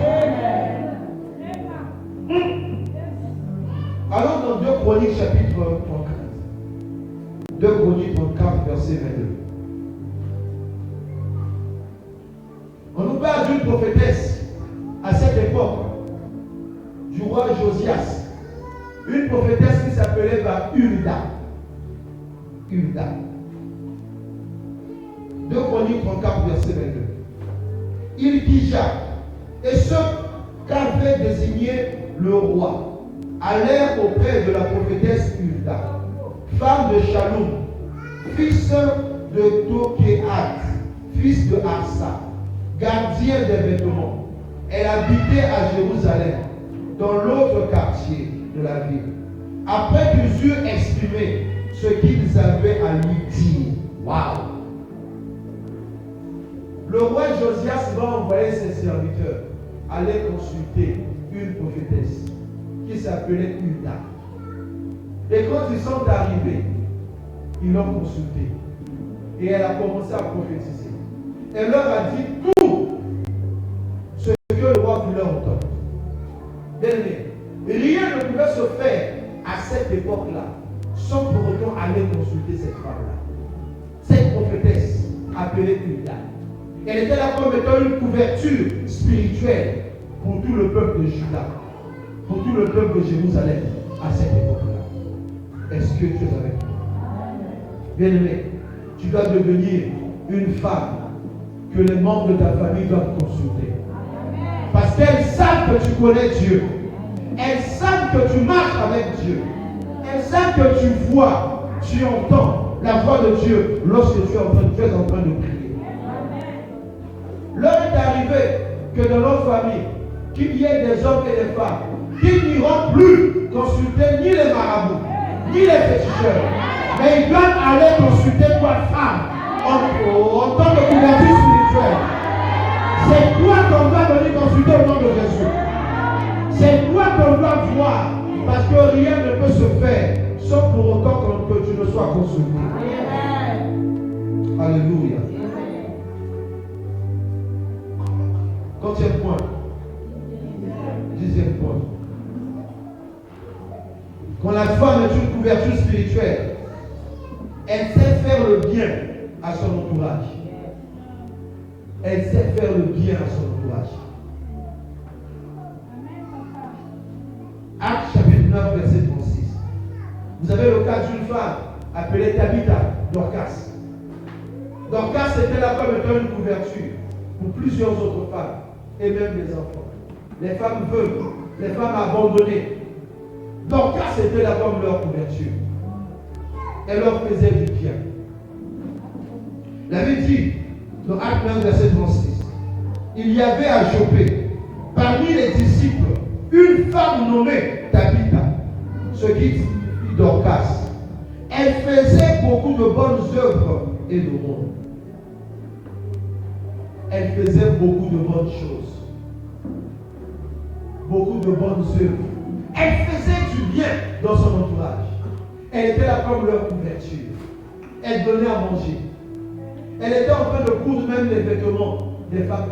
Allons dans 2 Chroniques chapitre 34. 2 Chroniques 34 verset 22. On nous parle d'une prophétesse à cette époque du roi Josias. Une prophétesse qui s'appelait Hulda. Hulda. 2 Chroniques 34 verset 22. Il déjà, et ceux qu'avait désigné le roi allèrent auprès de la prophétesse Hulda, femme de Shaloum, fils de Tokéat, fils de Arsa, gardien des vêtements. Elle habitait à Jérusalem, dans l'autre quartier de la ville. Après qu'ils eurent exprimé ce qu'ils avaient à lui dire. Waouh! Le roi Josias va envoyer ses serviteurs aller consulter une prophétesse qui s'appelait Hulda. Et quand ils sont arrivés, ils l'ont consultée. Et elle a commencé à prophétiser. Elle leur a dit tout ce que le roi voulait entendre. Rien ne pouvait se faire à cette époque-là sans pour autant aller consulter cette femme-là. Cette prophétesse appelée Hulda. Elle était là comme étant une couverture spirituelle pour tout le peuple de Juda, pour tout le peuple de Jérusalem à cette époque-là. Est-ce que tu es avec moi? Bien-aimé, tu dois devenir une femme que les membres de ta famille doivent consulter. Parce qu'elles savent que tu connais Dieu. Elles savent que tu marches avec Dieu. C'est ça que tu vois, tu entends la voix de Dieu lorsque tu es en train de prier. L'heure est arrivée que dans nos familles, qu'il y ait des hommes et des femmes qui n'iront plus consulter ni les marabouts, ni les féticheurs, mais ils doivent aller consulter toi, femme, en tant que couverture spirituelle. C'est toi qu'on doit venir consulter au nom de Jésus. C'est toi qu'on doit voir, parce que rien ne peut se faire sans pour autant que tu ne sois consulté. Alléluia. Quatrième point. 10e point. Quand la femme est une couverture spirituelle, elle sait faire le bien à son entourage. Elle sait faire le bien à son entourage. Actes chapitre 9, verset 36. Vous avez le cas d'une femme appelée Tabitha, Dorcas. Dorcas était là comme étant une couverture pour plusieurs autres femmes et même les enfants. Les femmes veuves, les femmes abandonnées. Dorcas était là comme leur couverture. Elle leur faisait du bien. La Bible dit, dans Acte 9, verset 36, il y avait à Joppé, parmi les disciples, une femme nommée Tabitha, ce qui signifie Dorcas. Elle faisait beaucoup de bonnes œuvres et de monde. Elle faisait beaucoup de bonnes choses. Beaucoup de bonnes œuvres. Elle faisait du bien dans son entourage. Elle était là comme leur couverture. Elle donnait à manger. Elle était en train de coudre même les vêtements des femmes.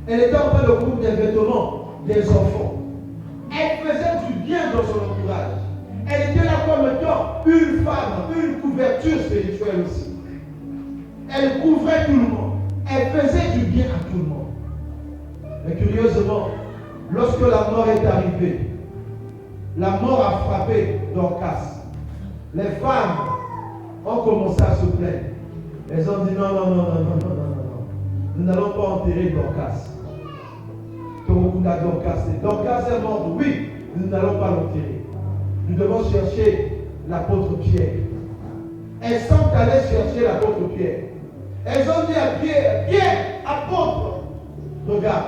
Elle était en train de coudre les vêtements des enfants. Elle faisait du bien dans son entourage. Elle était là comme étant une femme, une couverture spirituelle aussi. Elle couvrait tout le monde. Elle faisait du bien à tout le monde. Mais curieusement, lorsque la mort est arrivée, la mort a frappé Dorcas. Les femmes ont commencé à se plaindre. Elles ont dit non. Nous n'allons pas enterrer Dorcas. Dorcas est morte, oui, nous n'allons pas l'enterrer. Nous devons chercher l'apôtre Pierre. Elles sont allées chercher l'apôtre Pierre. Elles ont dit à Pierre, Pierre, apôtre, regarde,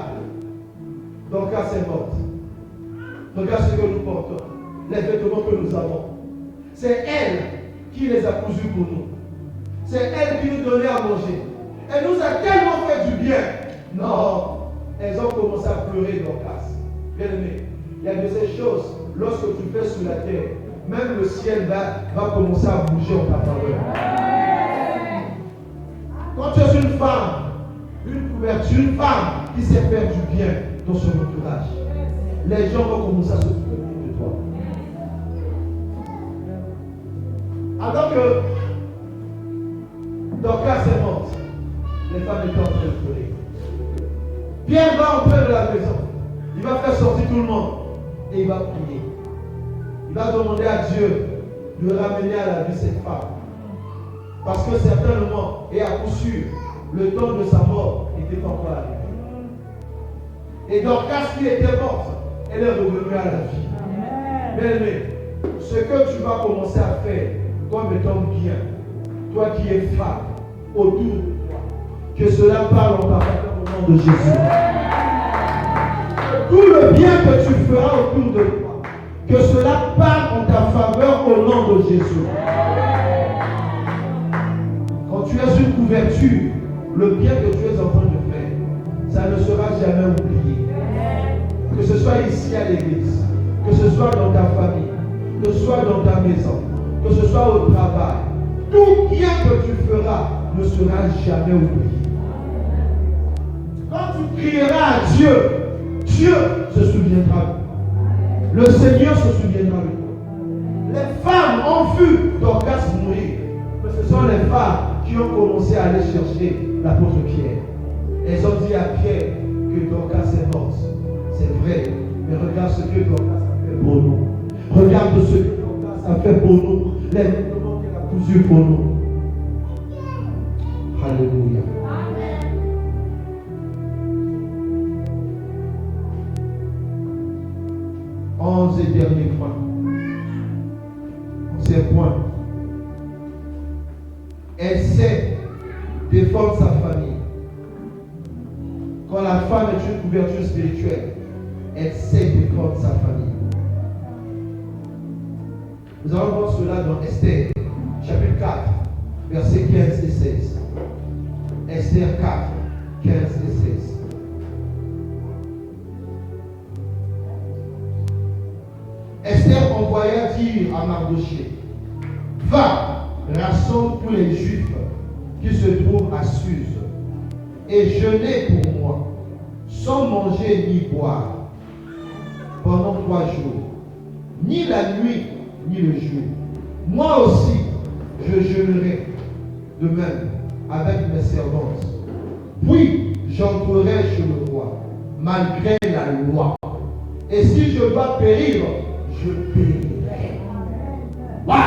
Dorcas est morte. Regarde ce que nous portons, les vêtements que nous avons. C'est elle qui les a cousus pour nous. C'est elle qui nous donnait à manger. Elle nous a tellement fait du bien. Non, elles ont commencé à pleurer Dorcas. Bien aimé, il y a de ces choses, lorsque tu fais sur la terre, même le ciel va commencer à bouger en ta faveur. Quand tu es une femme, une couverture, une femme qui sait faire du bien dans son entourage, les gens vont commencer à se souvenir de toi. Alors que Dorcas est morte, les femmes étaient en train de pleurer. Pierre va entrer de la maison. Il va faire sortir tout le monde et il va prier. Il va demander à Dieu de ramener à la vie cette femme. Parce que certainement, et à coup sûr, le temps de sa mort était encore arrivé. Et Dorcas qui était morte, elle est revenue à la vie. Bien-aimé, ce que tu vas commencer à faire comme étant bien, toi qui es femme, autour de toi, que cela parle en ta faveur au nom de Jésus. Tout le bien que tu feras autour de toi, que cela parle en ta faveur au nom de Jésus. Quand tu es une couverture, le bien que tu es en train de faire, ça ne sera jamais oublié. Que ce soit ici à l'église, que ce soit dans ta famille, que ce soit dans ta maison, que ce soit au travail, tout bien que tu feras ne sera jamais oublié. Quand tu crieras à Dieu, Dieu se souviendra. Le Seigneur se souviendra de toi. Les femmes ont vu Dorcas mourir, mais ce sont les femmes qui ont commencé à aller chercher l'apôtre Pierre. Elles ont dit à Pierre que Dorcas est morte. C'est vrai, mais regarde ce que Dorcas a fait pour nous. Regarde ce que Dorcas a fait pour nous. Les vêtements qu'elle a cousus pour nous. Alléluia. Onze et dernier point. ses points. Elle sait défendre sa famille. Quand la femme est une couverture spirituelle, elle sait défendre sa famille. Nous allons voir cela dans Esther, chapitre 4, versets 15 et 16. Esther 4, 15 et 16. Esther envoya dire à Mardochée, va, rassemble tous les Juifs qui se trouvent à Suse et jeûnez pour moi, sans manger ni boire, pendant 3 jours, ni la nuit, ni le jour. Moi aussi, je jeûnerai de même avec mes servantes. Puis, j'entrerai chez le roi, malgré la loi. Et si je dois périr, je périrai. Waouh!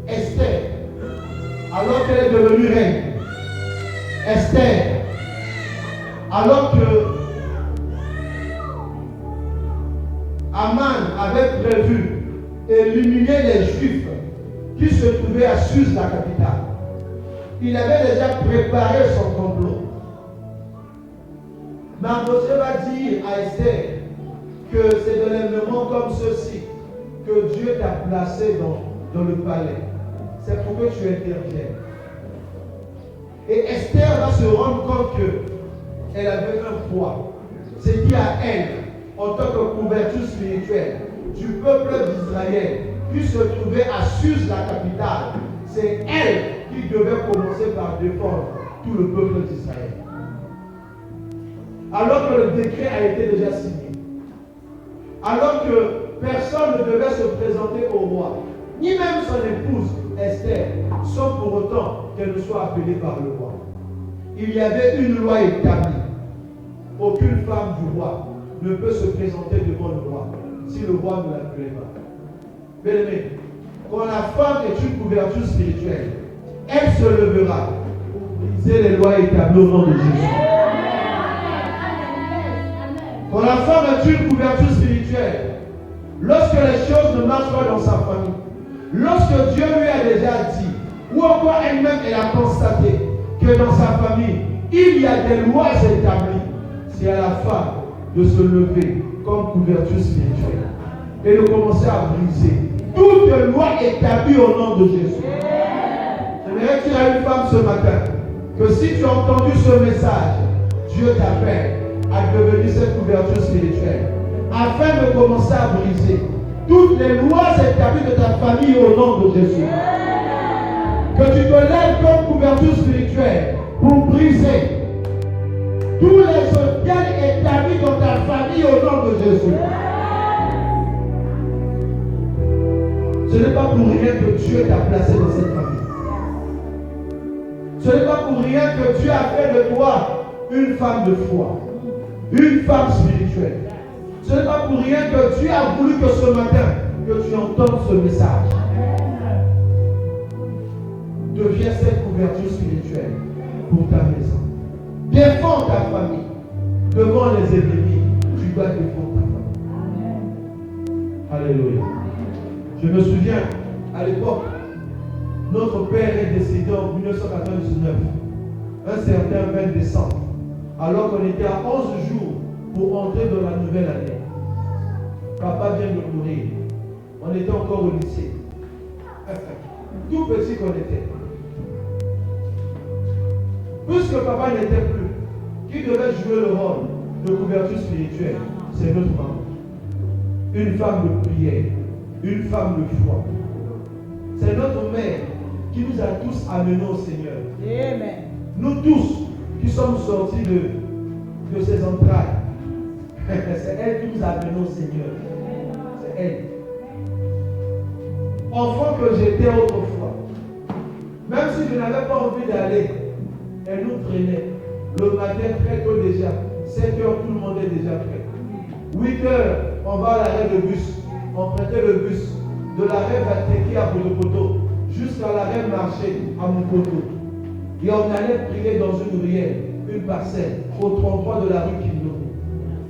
Esther, alors qu'elle est devenue reine, Esther, alors que Aman avait prévu éliminer les Juifs qui se trouvaient à Suse, la capitale, il avait déjà préparé son complot. Mardochée va dire à Esther que c'est de l'événement comme ceci que Dieu t'a placé dans le palais. C'est pour que tu interviennes. Et Esther va se rendre compte qu'elle avait un poids. C'est dit à elle, en tant que couverture spirituelle du peuple d'Israël qui se trouvait à Suse, la capitale, c'est elle qui devait commencer par défendre tout le peuple d'Israël. Alors que le décret a été déjà signé. Alors que personne ne devait se présenter au roi, ni même son épouse Esther, sans pour autant qu'elle ne soit appelée par le roi. Il y avait une loi établie. Aucune femme du roi ne peut se présenter devant le roi si le roi ne l'appelait pas. Bien-aimé, quand la femme est une couverture spirituelle, elle se levera pour briser les lois établies au nom de Jésus. Quand la femme est une couverture spirituelle, lorsque les choses ne marchent pas dans sa famille, lorsque Dieu lui a déjà dit, ou encore elle-même elle a constaté que dans sa famille, il y a des lois établies, c'est à la femme de se lever comme couverture spirituelle et de commencer à briser toutes les lois établies au nom de Jésus. J'aimerais dire à une femme ce matin que si tu as entendu ce message, Dieu t'appelle à devenir cette couverture spirituelle afin de commencer à briser toutes les lois établies de ta famille au nom de Jésus. Que tu te lèves comme couverture spirituelle pour briser tous les hôtels établis dans ta famille au nom de Jésus. Ce n'est pas pour rien que Dieu t'a placé dans cette famille. Ce n'est pas pour rien que Dieu a fait de toi une femme de foi, une femme spirituelle. Ce n'est pas pour rien que Dieu a voulu que ce matin, que tu entendes ce message. Deviens cette couverture spirituelle pour ta maison. Défends ta famille. Devant les ennemis, tu dois défendre ta famille. Alléluia. Je me souviens, à l'époque, notre père est décédé en 1999, un certain 20 décembre, alors qu'on était à 11 jours pour entrer dans la nouvelle année. Papa vient de mourir. On était encore au lycée. Tout petit qu'on était. Puisque papa n'était plus, qui devait jouer le rôle de couverture spirituelle? C'est notre maman. Une femme de prière, une femme de foi. C'est notre mère qui nous a tous amenés au Seigneur. Amen. Nous tous qui sommes sortis de ses entrailles. C'est elle qui nous a amenés au Seigneur. C'est elle. Enfant que j'étais autrefois, même si je n'avais pas envie d'aller, elle nous traînait. Le matin très tôt déjà, 7 heures, tout le monde est déjà prêt. 8 heures, on va à l'arrêt de bus. On prêtait le bus de l'arrêt Vatéki à Botopoto jusqu'à l'arrêt Marché à Mokoto. Et on allait prier dans une ruelle, une parcelle, au 33 de la rue Kindo.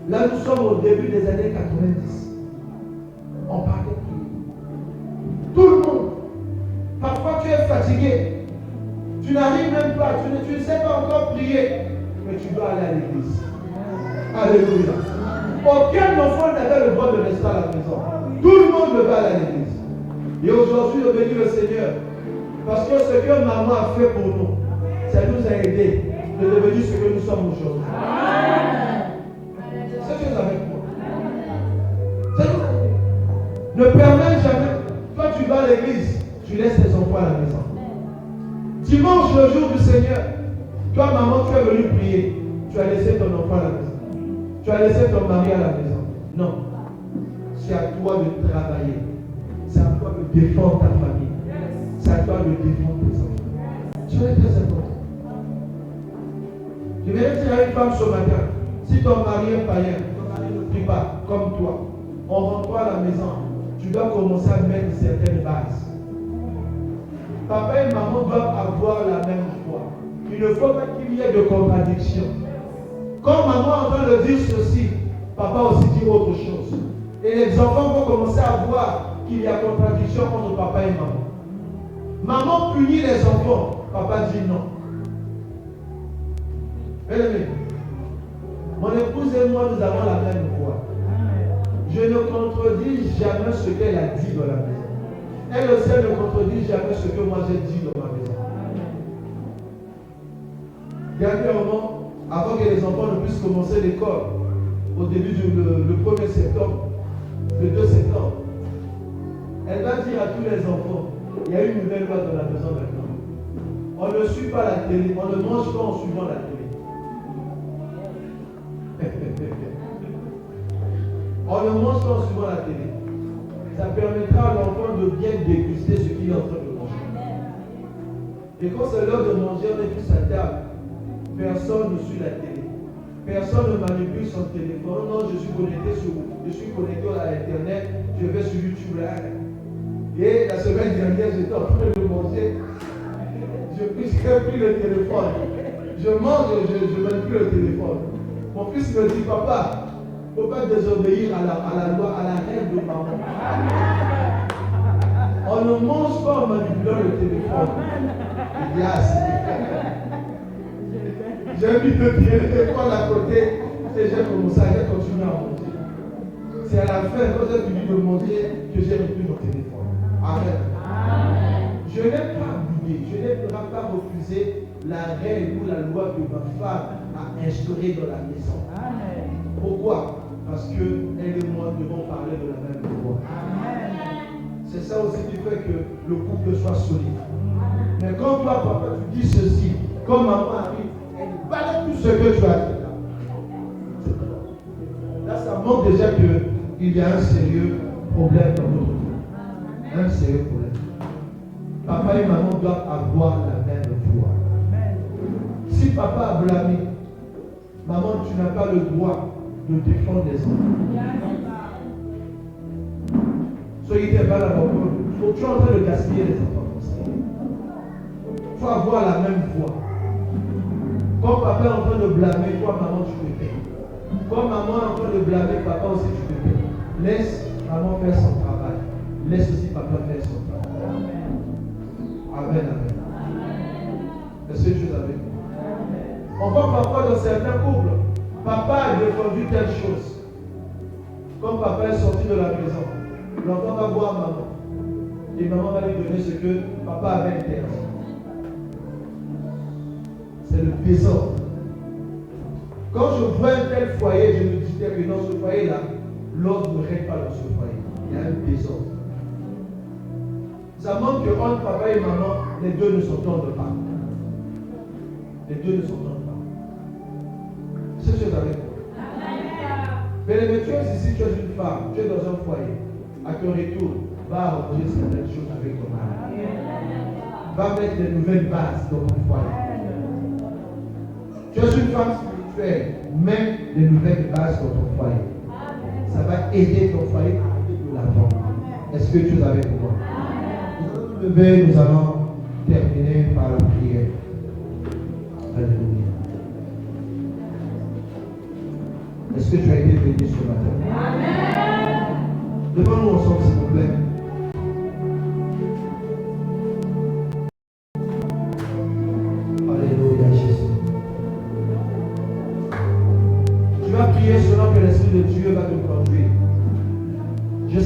Là, nous sommes au début des années 90. On partait prier. fatigué. Tu n'arrives même pas, tu ne sais pas encore prier, mais tu dois aller à l'église. Alléluia. Aucun enfant n'avait le droit de rester à la maison. Tout le monde devait aller à l'église. Et aujourd'hui, je bénis le Seigneur. Parce que ce que maman a fait pour nous, ça nous a aidés de devenir ce que nous sommes aujourd'hui. C'est chose avec moi. C'est nous. Ne permets jamais. Toi, tu vas à l'église, tu laisses tes enfants à la maison. Dimanche, le jour du Seigneur, toi, maman, tu es venu prier. Tu as laissé ton enfant à la maison. Tu as laissé ton mari à la maison. Non. C'est à toi de travailler. C'est à toi de défendre ta famille. C'est à toi de défendre tes enfants. C'est très important. Je vais dire à une femme ce matin, si ton mari est païen, ton mari ne prie pas comme toi, on rentre à la maison, tu dois commencer à mettre certaines bases. Papa et maman doivent avoir la même foi. Il ne faut pas qu'il y ait de contradiction. Quand maman est en train de dire ceci, papa aussi dit autre chose. Et les enfants vont commencer à voir qu'il y a contradiction entre papa et maman. Maman punit les enfants, papa dit non. Bien-aimé, mon épouse et moi, nous avons la même foi. Je ne contredis jamais ce qu'elle a dit dans la maison. Elle aussi ne contredit jamais ce que moi j'ai dit dans ma maison. Dernièrement, avant que les enfants ne puissent commencer l'école, au début du 1er septembre, le 2 septembre, elle va dire à tous les enfants, il y a une nouvelle loi dans la maison maintenant. On ne suit pas la télé, on ne mange pas en suivant la télé. On ne mange pas en suivant la télé. Ça permettra à l'enfant de bien déguster ce qu'il est en train de manger. Et quand c'est l'heure de manger, on est tous à table. Personne ne suit la télé. Personne ne manipule son téléphone. Non, je suis connecté à Internet, je vais sur YouTube là. Et la semaine dernière, j'étais en train de manger. Je pris le téléphone. Je mange, je manipule le téléphone. Mon fils me dit, papa, il ne faut pas désobéir à la loi, à la règle de maman. On ne mange pas en manipulant le téléphone. Il y a assez. J'ai mis le téléphone à côté et j'ai commencé à continuer à manger. C'est à la fin, quand j'ai fini de manger, que j'ai repris mon téléphone. Amen. Je n'ai pas oublié, je n'ai pas refusé la règle ou la loi que ma femme a instaurée dans la maison. Pourquoi? Parce qu'elle et moi devons parler de la même loi. C'est ça aussi qui fait que le couple soit solide. Mais quand toi, papa, tu dis ceci, quand maman arrive, elle balaye tout ce que tu as dit là. Là, ça montre déjà qu'il y a un sérieux problème dans notre couple. Un sérieux problème. Papa et maman doivent avoir la même foi. Si papa a blâmé, maman, tu n'as pas le droit de défendre les enfants. Soyez pas là-bas. Tu es en train de gaspiller les enfants comme ça. Il faut avoir la même foi. Quand papa est en train de blâmer, toi, maman, tu te tais. Quand maman est en train de blâmer, papa aussi, tu te tais. Laisse maman faire son travail. Laisse aussi papa faire son travail. Amen, amen. Est-ce que tu es avec moi? On voit parfois dans certains couples, papa a défendu telle chose. Quand papa est sorti de la maison, l'enfant va voir maman. Et maman va lui donner ce que papa avait interdit. C'est le désordre. Quand je vois un tel foyer, je me dis que dans ce foyer-là, l'ordre ne règne pas dans ce foyer. Il y a un désordre. Ça montre que entre papa et maman, les deux ne s'entendent pas. Les deux ne s'entendent pas. C'est ce que j'avais compris. Mais tu es ici, tu es une femme, tu es dans un foyer. À ton retour, va arranger certaines choses avec ton mari. Va mettre de nouvelles bases dans ton foyer. Tu es une femme spirituelle, mets de nouvelles bases dans ton foyer. Ça va aider ton foyer à aller de l'avant. Est-ce que tu es avec moi? Nous allons nous lever, nous allons terminer par la prière. Alléluia. Est-ce que tu as été béni ce matin? Amen. Devant nous ensemble, s'il vous plaît.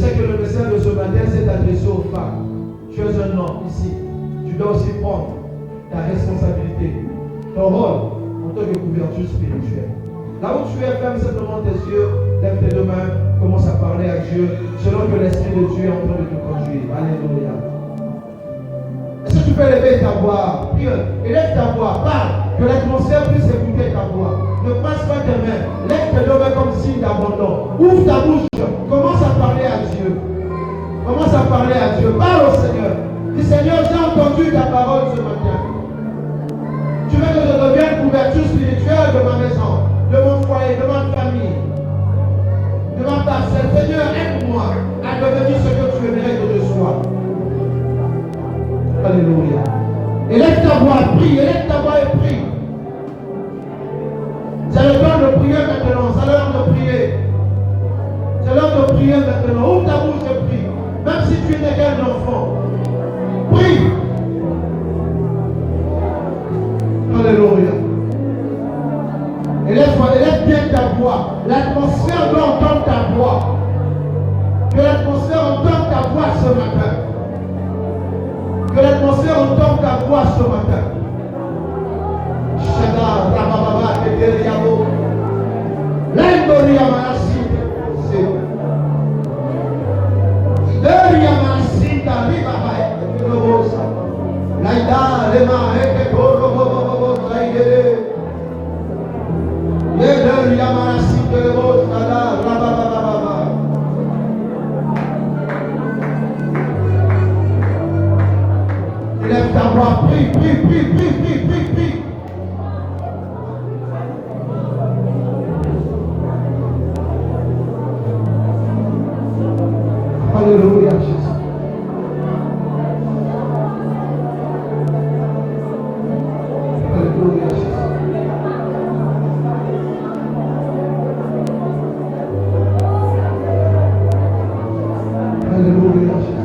sais que le message de ce matin s'est adressé aux femmes. Tu es un homme ici. Tu dois aussi prendre ta responsabilité, ton rôle en tant que couverture spirituelle. Là où tu es, ferme simplement tes yeux, lève tes deux mains, commence à parler à Dieu, selon que l'Esprit de Dieu est en train de te conduire. Alléluia. Est-ce que tu peux lever ta voix? Prie, élève ta voix, parle, que l'atmosphère puisse écouter ta voix. Ne passe pas tes mains, lève tes deux mains comme signe d'abandon. Ouvre ta bouche, commence à parler à Dieu. Commence à parler à Dieu, parle au Seigneur. Dis Seigneur, j'ai entendu ta parole ce matin. Tu veux que je devienne couverture spirituelle de ma maison, de mon foyer, de ma famille, de ma parcelle. Seigneur, aide-moi à devenir ce que tu aimerais que je sois. Alléluia. Élève ta voix, prie, élève ta voix et prie. C'est le temps de prier maintenant, c'est l'heure de prier. C'est l'heure de prier maintenant. Ouvre ta bouche et prie. Même si tu n'es qu'un enfant, prie. Alléluia. Élève bien ta voix. L'atmosphère doit entendre ta voix. Que l'atmosphère entende ta voix ce matin. Que l'atmosphère entende ta voix ce matin. Shada, Rabababa, Tekeriabo. Lendoria Manasi. Deria Manasita, Ribaha, Rosa. Laida, Lema, Eke, Koro, Zaide. Deria Manasita, Rosa, Rabababa. Lève ta voix, prie, prie, prie, prie, prie, prie, prie. Alléluia, Jésus. Alléluia, Jésus. Alléluia, Jésus.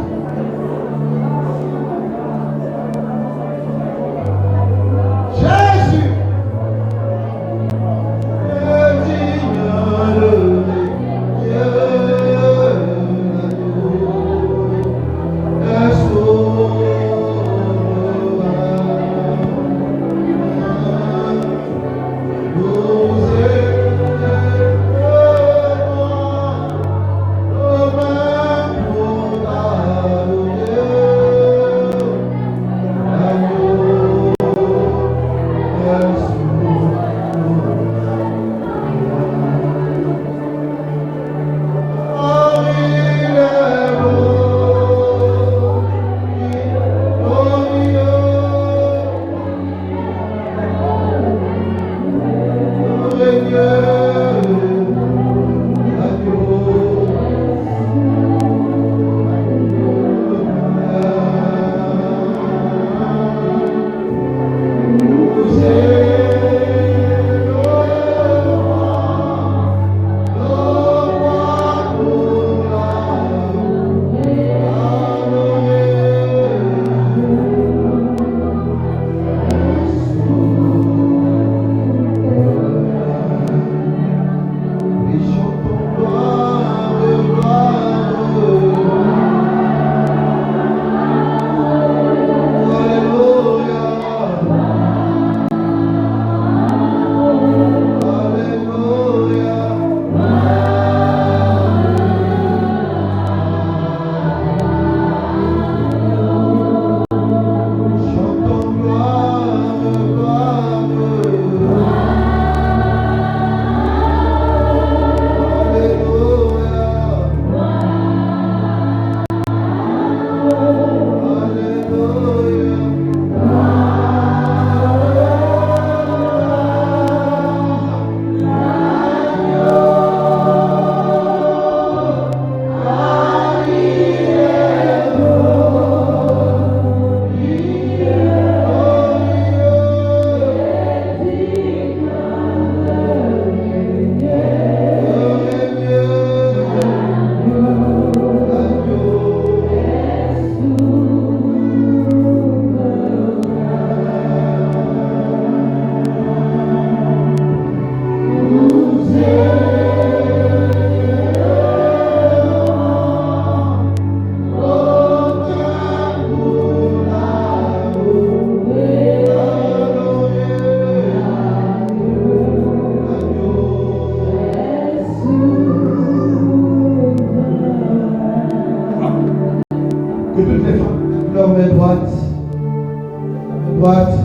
Que toutes les femmes lèvent leur main droite. La main droite.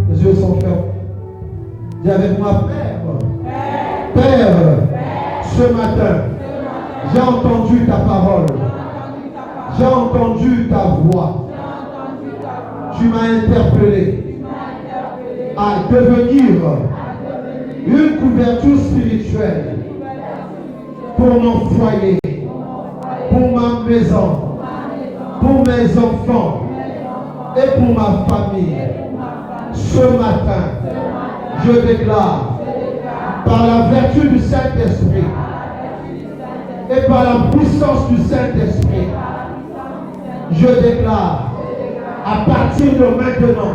Les yeux sont fermés. Dis avec moi, Père. Père, ce matin, j'ai entendu ta parole. J'ai entendu ta voix. Tu m'as interpellé à devenir une couverture spirituelle pour mon foyer, pour ma maison, pour mes enfants et pour ma famille. Ce matin, je déclare par la vertu du Saint-Esprit et par la puissance du Saint-Esprit, je déclare à partir de maintenant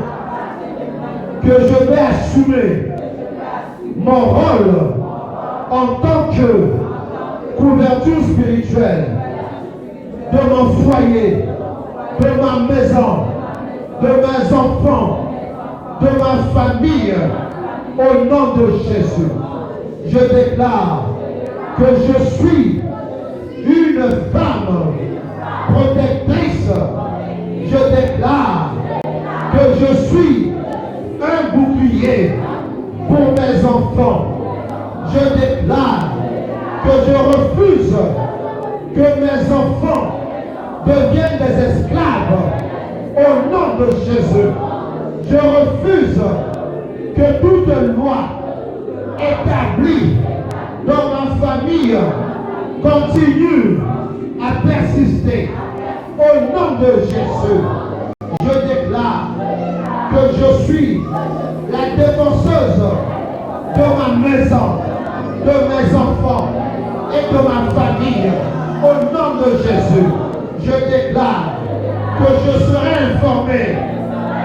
que je vais assumer mon rôle en tant que couverture spirituelle de mon foyer, de ma maison, de mes enfants, de ma famille, au nom de Jésus. Je déclare que je suis une femme protectrice. Je déclare que je suis un bouclier pour mes enfants. Je déclare que je refuse que mes enfants deviennent des esclaves au nom de Jésus. Je refuse que toute loi établie dans ma famille continue à persister. Au nom de Jésus, je déclare que je suis la défenseuse de ma maison, de mes enfants et de ma famille. Au nom de Jésus, je déclare que je serai informé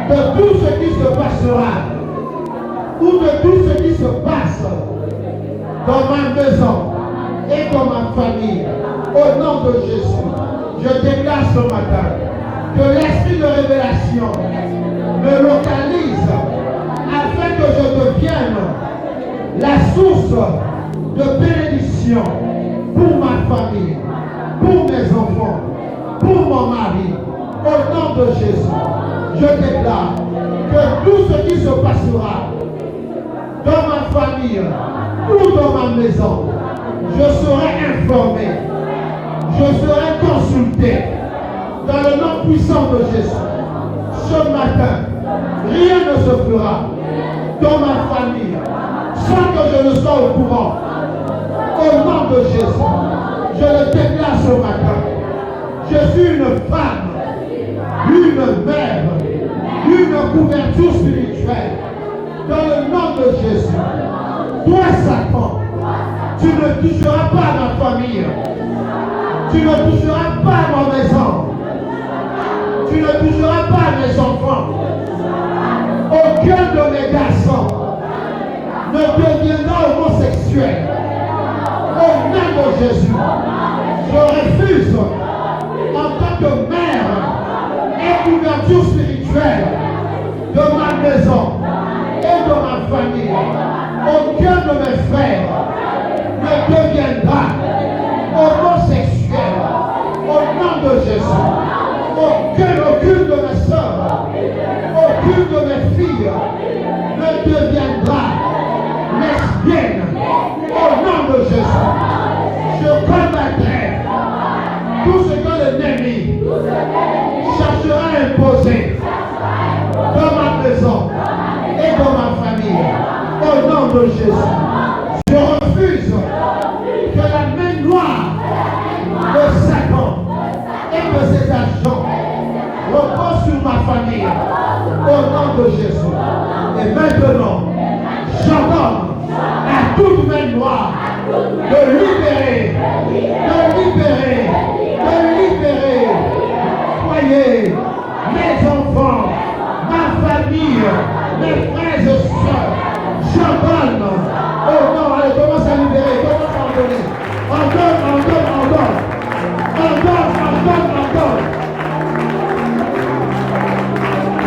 de tout ce qui se passera ou de tout ce qui se passe dans ma maison et dans ma famille. Au nom de Jésus, je déclare ce matin que l'esprit de révélation me localise afin que je devienne la source de bénédiction pour ma famille, pour mes enfants, pour mon mari. Au nom de Jésus, je déclare que tout ce qui se passera dans ma famille ou dans ma maison, je serai informé, je serai consulté dans le nom puissant de Jésus. Ce matin, rien ne se fera dans ma famille sans que je ne sois au courant. Au nom de Jésus, je le déclare ce matin. Je suis une femme, une mère, une couverture spirituelle. Dans le nom de Jésus, toi Satan, tu ne toucheras pas à ma famille. Tu ne toucheras pas à ma maison. Tu ne toucheras pas à mes enfants. Aucun de mes garçons ne deviendra homosexuel. Au nom de Jésus, je refuse en tant que mère et couverture spirituelle de ma maison et de ma famille. Aucun de mes frères ne deviendra homosexuel. Au nom de Jésus, aucune de mes soeurs, aucune de mes filles ne deviendra lesbienne. Au nom de Jésus, je combattrai tout ce que l'ennemi cherchera à imposer dans ma maison et dans ma famille. Au nom de Jésus, je refuse que la main noire de Satan et de ses agents repose sur ma famille. Au nom de Jésus. Et maintenant, j'ordonne à toute main noire de libérer, foyer, mes enfants, ma famille, mes frères et sœurs. J'ordonne. Oh non, allez, commence à libérer, commence à en donner. On donne.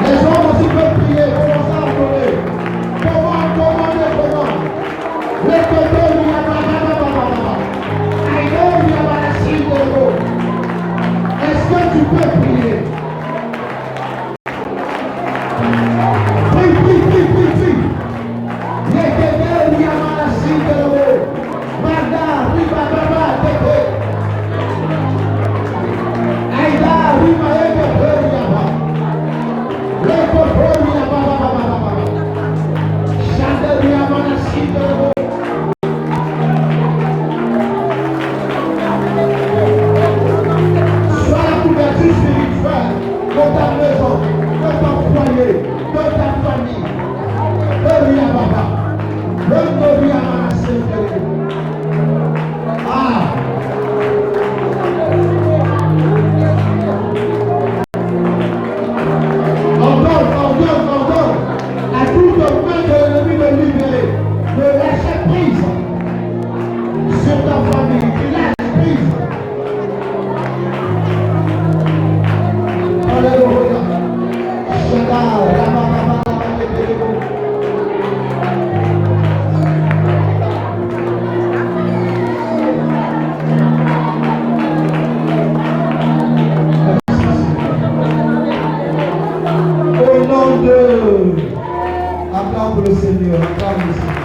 Les hommes aussi peuvent prier, commence à en donner. pour le Seigneur. Acclame le Seigneur.